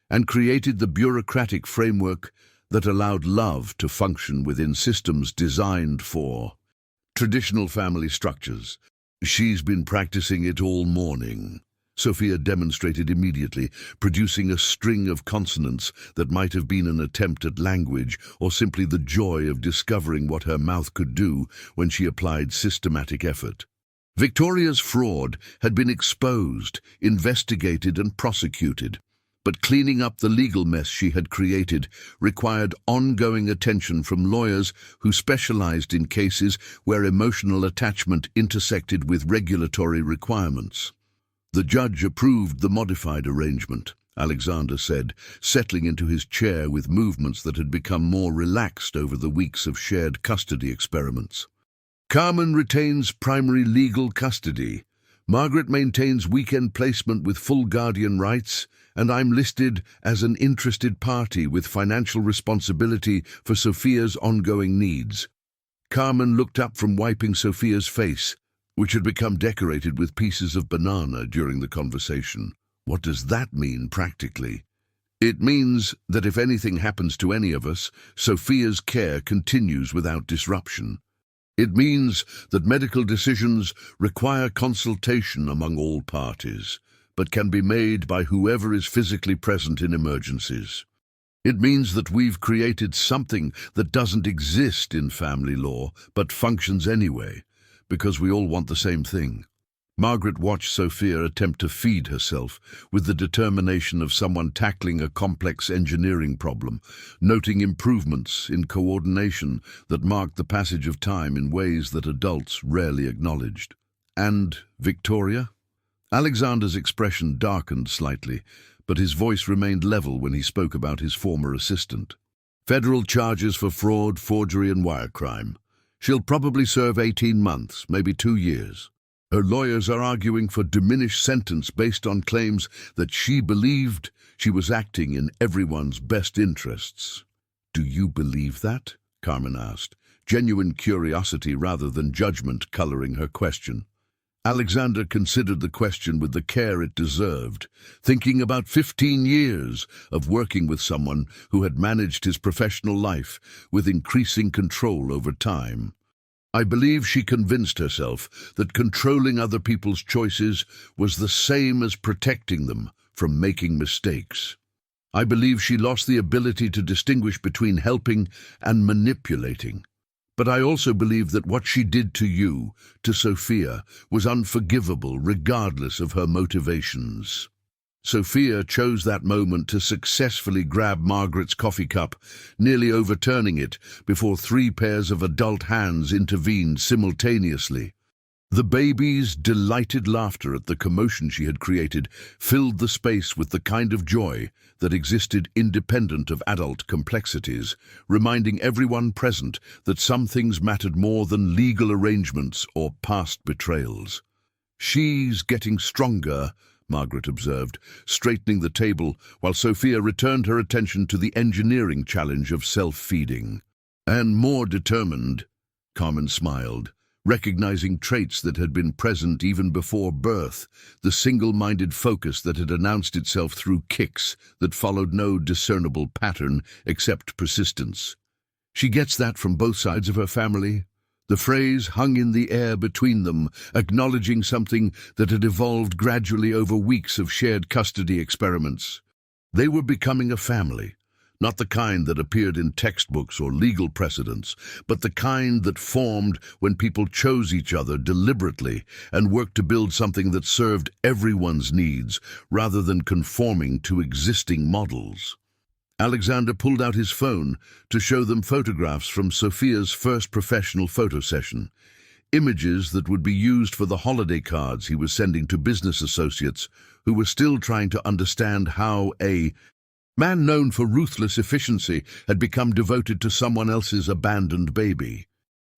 and created the bureaucratic framework that allowed love to function within systems designed for traditional family structures. "She's been practicing it all morning," Sophia demonstrated immediately, producing a string of consonants that might have been an attempt at language or simply the joy of discovering what her mouth could do when she applied systematic effort. Victoria's fraud had been exposed, investigated and prosecuted, but cleaning up the legal mess she had created required ongoing attention from lawyers who specialized in cases where emotional attachment intersected with regulatory requirements. The judge approved the modified arrangement, Alexander said, settling into his chair with movements that had become more relaxed over the weeks of shared custody experiments. Carmen retains primary legal custody. Margaret maintains weekend placement with full guardian rights, and I'm listed as an interested party with financial responsibility for Sophia's ongoing needs. Carmen looked up from wiping Sophia's face, which had become decorated with pieces of banana during the conversation. What does that mean practically? It means that if anything happens to any of us, Sophia's care continues without disruption. It means that medical decisions require consultation among all parties, but can be made by whoever is physically present in emergencies. It means that we've created something that doesn't exist in family law, but functions anyway, because we all want the same thing. Margaret watched Sophia attempt to feed herself with the determination of someone tackling a complex engineering problem, noting improvements in coordination that marked the passage of time in ways that adults rarely acknowledged. And Victoria? Alexander's expression darkened slightly, but his voice remained level when he spoke about his former assistant. Federal charges for fraud, forgery and wire crime. She'll probably serve 18 months, maybe 2 years. Her lawyers are arguing for diminished sentence based on claims that she believed she was acting in everyone's best interests. Do you believe that? Carmen asked, genuine curiosity rather than judgment coloring her question. Alexander considered the question with the care it deserved, thinking about 15 years of working with someone who had managed his professional life with increasing control over time. I believe she convinced herself that controlling other people's choices was the same as protecting them from making mistakes. I believe she lost the ability to distinguish between helping and manipulating. But I also believe that what she did to you, to Sophia, was unforgivable regardless of her motivations. Sophia chose that moment to successfully grab Margaret's coffee cup, nearly overturning it before 3 pairs of adult hands intervened simultaneously. The baby's delighted laughter at the commotion she had created filled the space with the kind of joy that existed independent of adult complexities, reminding everyone present that some things mattered more than legal arrangements or past betrayals. "She's getting stronger," Margaret observed, straightening the table while Sophia returned her attention to the engineering challenge of self-feeding. "And more determined," Carmen smiled, recognizing traits that had been present even before birth, the single-minded focus that had announced itself through kicks that followed no discernible pattern except persistence. "She gets that from both sides of her family." The phrase hung in the air between them, acknowledging something that had evolved gradually over weeks of shared custody experiments. They were becoming a family, not the kind that appeared in textbooks or legal precedents, but the kind that formed when people chose each other deliberately and worked to build something that served everyone's needs rather than conforming to existing models. Alexander pulled out his phone to show them photographs from Sophia's first professional photo session, images that would be used for the holiday cards he was sending to business associates who were still trying to understand how a man known for ruthless efficiency had become devoted to someone else's abandoned baby.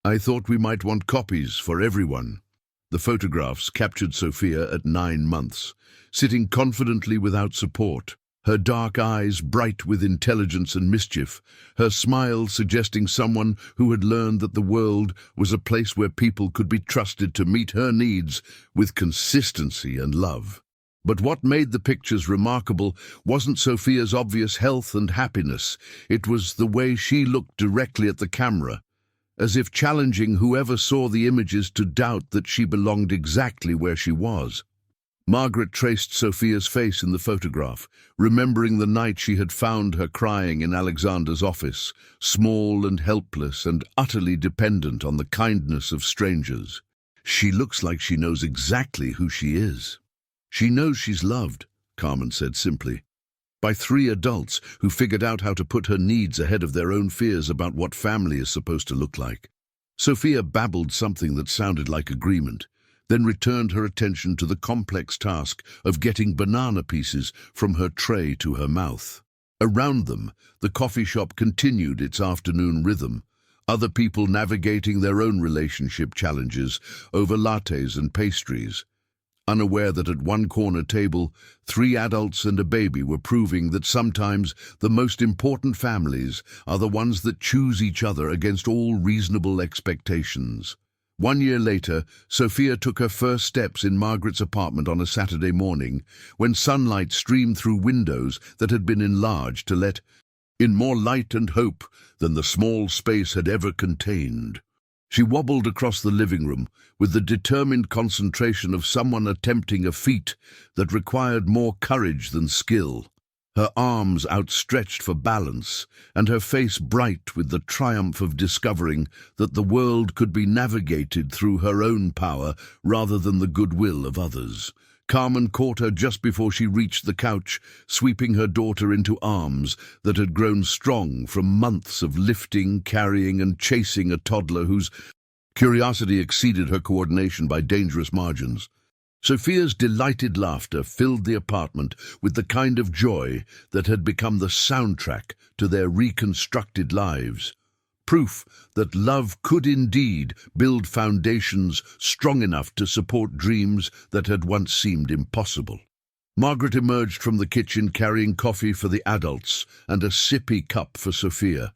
"I thought we might want copies for everyone." The photographs captured Sophia at 9 months, sitting confidently without support, her dark eyes bright with intelligence and mischief, her smile suggesting someone who had learned that the world was a place where people could be trusted to meet her needs with consistency and love. But what made the pictures remarkable wasn't Sophia's obvious health and happiness. It was the way she looked directly at the camera, as if challenging whoever saw the images to doubt that she belonged exactly where she was. Margaret traced Sophia's face in the photograph, remembering the night she had found her crying in Alexander's office, small and helpless and utterly dependent on the kindness of strangers. She looks like she knows exactly who she is. She knows she's loved, Carmen said simply, by 3 adults who figured out how to put her needs ahead of their own fears about what family is supposed to look like. Sophia babbled something that sounded like agreement, then returned her attention to the complex task of getting banana pieces from her tray to her mouth. Around them, the coffee shop continued its afternoon rhythm, other people navigating their own relationship challenges over lattes and pastries. Unaware that at one corner table, 3 adults and a baby were proving that sometimes the most important families are the ones that choose each other against all reasonable expectations. 1 year later, Sophia took her first steps in Margaret's apartment on a Saturday morning, when sunlight streamed through windows that had been enlarged to let in more light and hope than the small space had ever contained. She wobbled across the living room with the determined concentration of someone attempting a feat that required more courage than skill, her arms outstretched for balance and her face bright with the triumph of discovering that the world could be navigated through her own power rather than the goodwill of others. Carmen caught her just before she reached the couch, sweeping her daughter into arms that had grown strong from months of lifting, carrying, and chasing a toddler whose curiosity exceeded her coordination by dangerous margins. Sophia's delighted laughter filled the apartment with the kind of joy that had become the soundtrack to their reconstructed lives. Proof that love could indeed build foundations strong enough to support dreams that had once seemed impossible. Margaret emerged from the kitchen carrying coffee for the adults and a sippy cup for Sophia,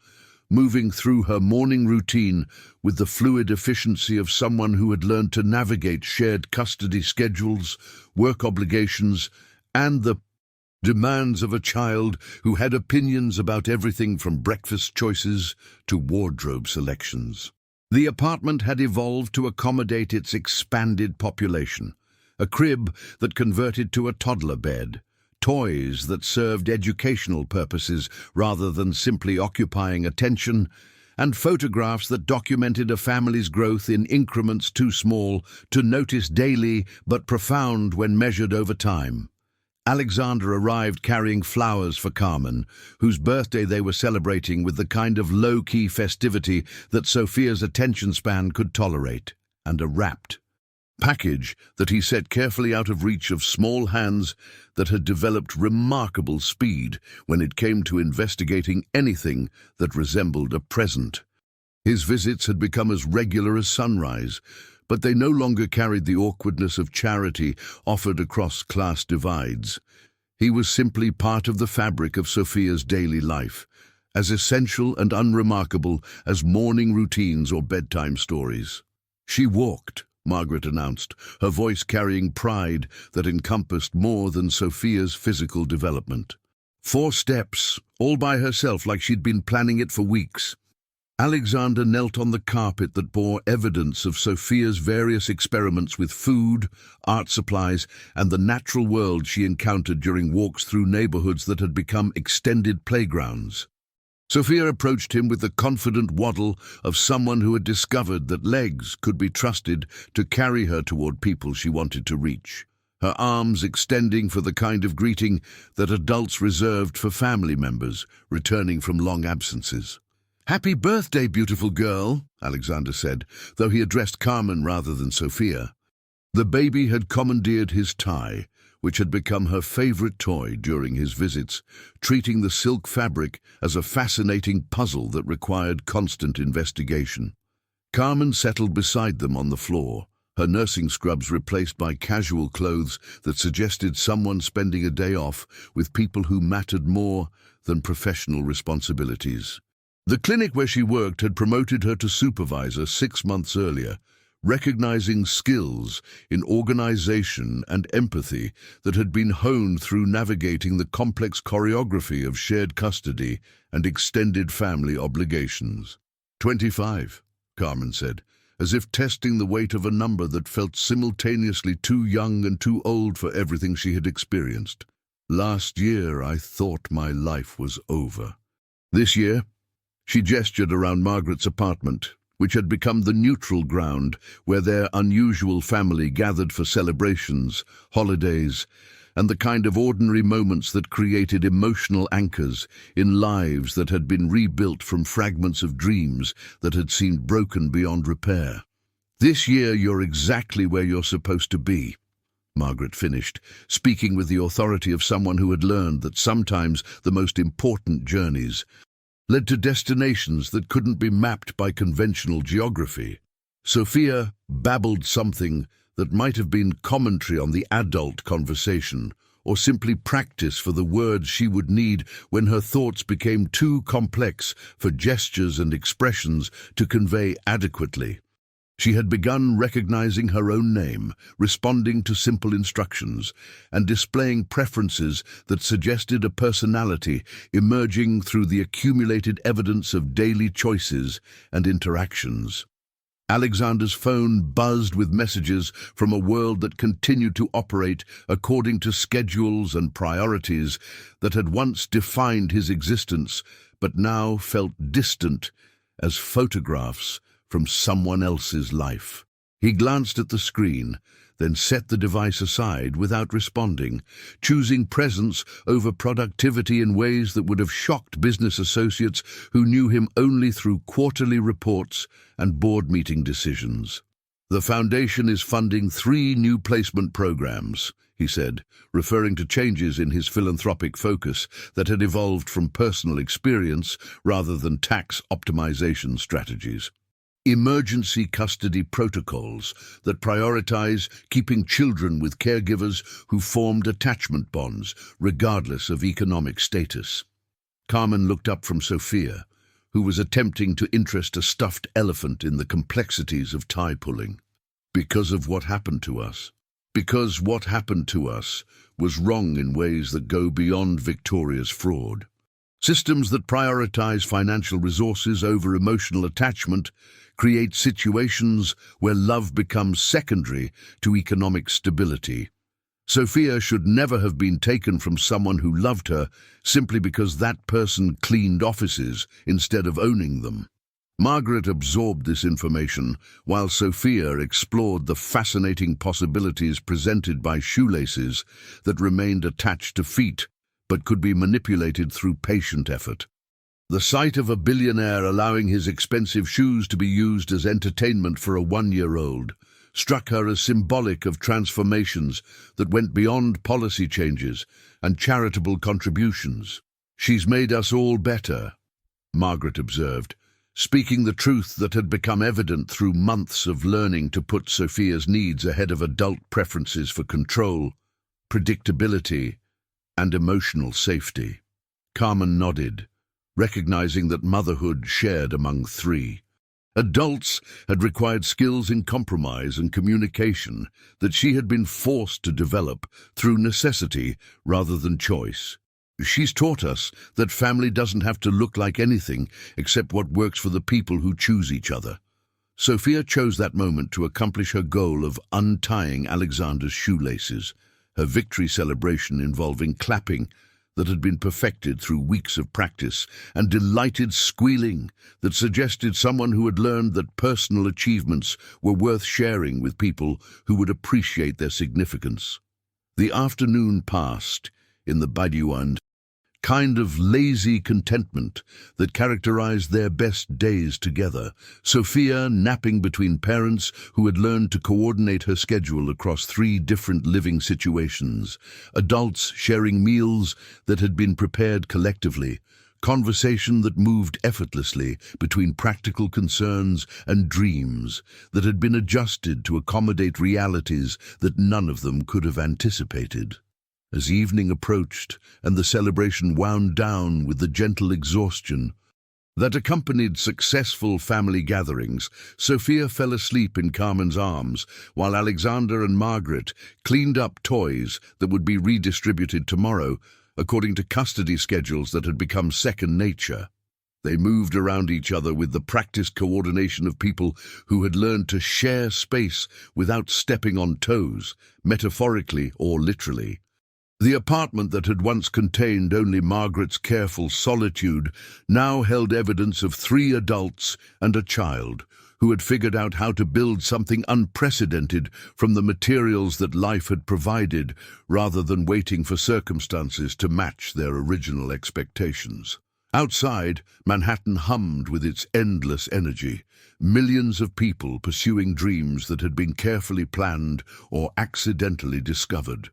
moving through her morning routine with the fluid efficiency of someone who had learned to navigate shared custody schedules, work obligations, and the demands of a child who had opinions about everything from breakfast choices to wardrobe selections. The apartment had evolved to accommodate its expanded population, a crib that converted to a toddler bed, toys that served educational purposes rather than simply occupying attention, and photographs that documented a family's growth in increments too small to notice daily but profound when measured over time. Alexander arrived carrying flowers for Carmen, whose birthday they were celebrating with the kind of low-key festivity that Sophia's attention span could tolerate, and a wrapped package that he set carefully out of reach of small hands that had developed remarkable speed when it came to investigating anything that resembled a present. His visits had become as regular as sunrise, but they no longer carried the awkwardness of charity offered across class divides. He was simply part of the fabric of Sophia's daily life, as essential and unremarkable as morning routines or bedtime stories. She walked, Margaret announced, her voice carrying pride that encompassed more than Sophia's physical development. 4 steps, all by herself like she'd been planning it for weeks. Alexander knelt on the carpet that bore evidence of Sophia's various experiments with food, art supplies, and the natural world she encountered during walks through neighborhoods that had become extended playgrounds. Sophia approached him with the confident waddle of someone who had discovered that legs could be trusted to carry her toward people she wanted to reach, her arms extending for the kind of greeting that adults reserved for family members returning from long absences. "Happy birthday, beautiful girl," Alexander said, though he addressed Carmen rather than Sophia. The baby had commandeered his tie, which had become her favorite toy during his visits, treating the silk fabric as a fascinating puzzle that required constant investigation. Carmen settled beside them on the floor, her nursing scrubs replaced by casual clothes that suggested someone spending a day off with people who mattered more than professional responsibilities. The clinic where she worked had promoted her to supervisor 6 months earlier, recognizing skills in organization and empathy that had been honed through navigating the complex choreography of shared custody and extended family obligations. 25, Carmen said, as if testing the weight of a number that felt simultaneously too young and too old for everything she had experienced. Last year, I thought my life was over. This year, she gestured around Margaret's apartment, which had become the neutral ground where their unusual family gathered for celebrations, holidays, and the kind of ordinary moments that created emotional anchors in lives that had been rebuilt from fragments of dreams that had seemed broken beyond repair. This year you're exactly where you're supposed to be, Margaret finished, speaking with the authority of someone who had learned that sometimes the most important journeys led to destinations that couldn't be mapped by conventional geography. Sophia babbled something that might have been commentary on the adult conversation, or simply practice for the words she would need when her thoughts became too complex for gestures and expressions to convey adequately. She had begun recognizing her own name, responding to simple instructions, and displaying preferences that suggested a personality emerging through the accumulated evidence of daily choices and interactions. Alexander's phone buzzed with messages from a world that continued to operate according to schedules and priorities that had once defined his existence, but now felt distant as photographs from someone else's life. He glanced at the screen, then set the device aside without responding, choosing presence over productivity in ways that would have shocked business associates who knew him only through quarterly reports and board meeting decisions. The foundation is funding 3 new placement programs, he said, referring to changes in his philanthropic focus that had evolved from personal experience rather than tax optimization strategies. Emergency custody protocols that prioritize keeping children with caregivers who formed attachment bonds, regardless of economic status. Carmen looked up from Sophia, who was attempting to interest a stuffed elephant in the complexities of tie pulling. Because of what happened to us. Because what happened to us was wrong in ways that go beyond Victoria's fraud. Systems that prioritize financial resources over emotional attachment create situations where love becomes secondary to economic stability. Sophia should never have been taken from someone who loved her simply because that person cleaned offices instead of owning them. Margaret absorbed this information while Sophia explored the fascinating possibilities presented by shoelaces that remained attached to feet but could be manipulated through patient effort. The sight of a billionaire allowing his expensive shoes to be used as entertainment for a 1-year-old struck her as symbolic of transformations that went beyond policy changes and charitable contributions. "She's made us all better," Margaret observed, speaking the truth that had become evident through months of learning to put Sophia's needs ahead of adult preferences for control, predictability, and emotional safety. Carmen nodded, recognizing that motherhood shared among 3. Adults had required skills in compromise and communication that she had been forced to develop through necessity rather than choice. She's taught us that family doesn't have to look like anything except what works for the people who choose each other. Sophia chose that moment to accomplish her goal of untying Alexander's shoelaces, her victory celebration involving clapping that had been perfected through weeks of practice, and delighted squealing that suggested someone who had learned that personal achievements were worth sharing with people who would appreciate their significance. The afternoon passed in the Badiouan kind of lazy contentment that characterized their best days together, Sophia napping between parents who had learned to coordinate her schedule across 3 different living situations, adults sharing meals that had been prepared collectively, conversation that moved effortlessly between practical concerns and dreams that had been adjusted to accommodate realities that none of them could have anticipated. As evening approached and the celebration wound down with the gentle exhaustion that accompanied successful family gatherings, Sophia fell asleep in Carmen's arms while Alexander and Margaret cleaned up toys that would be redistributed tomorrow according to custody schedules that had become second nature. They moved around each other with the practiced coordination of people who had learned to share space without stepping on toes, metaphorically or literally. The apartment that had once contained only Margaret's careful solitude now held evidence of 3 adults and a child who had figured out how to build something unprecedented from the materials that life had provided, rather than waiting for circumstances to match their original expectations. Outside, Manhattan hummed with its endless energy, millions of people pursuing dreams that had been carefully planned or accidentally discovered.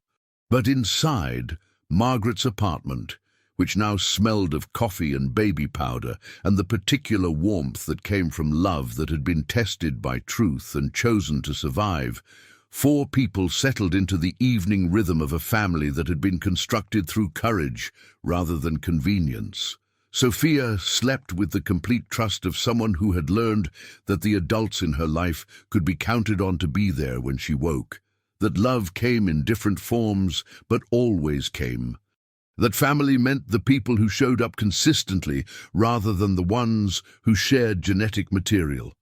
But inside, Margaret's apartment, which now smelled of coffee and baby powder and the particular warmth that came from love that had been tested by truth and chosen to survive, 4 people settled into the evening rhythm of a family that had been constructed through courage rather than convenience. Sophia slept with the complete trust of someone who had learned that the adults in her life could be counted on to be there when she woke, that love came in different forms but always came, that family meant the people who showed up consistently rather than the ones who shared genetic material.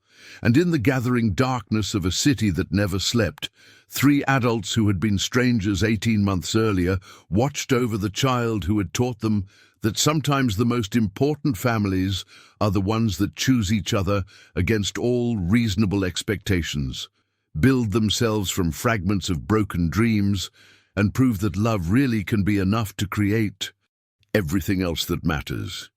And in the gathering darkness of a city that never slept, 3 adults who had been strangers 18 months earlier watched over the child who had taught them that sometimes the most important families are the ones that choose each other against all reasonable expectations, build themselves from fragments of broken dreams, and prove that love really can be enough to create everything else that matters.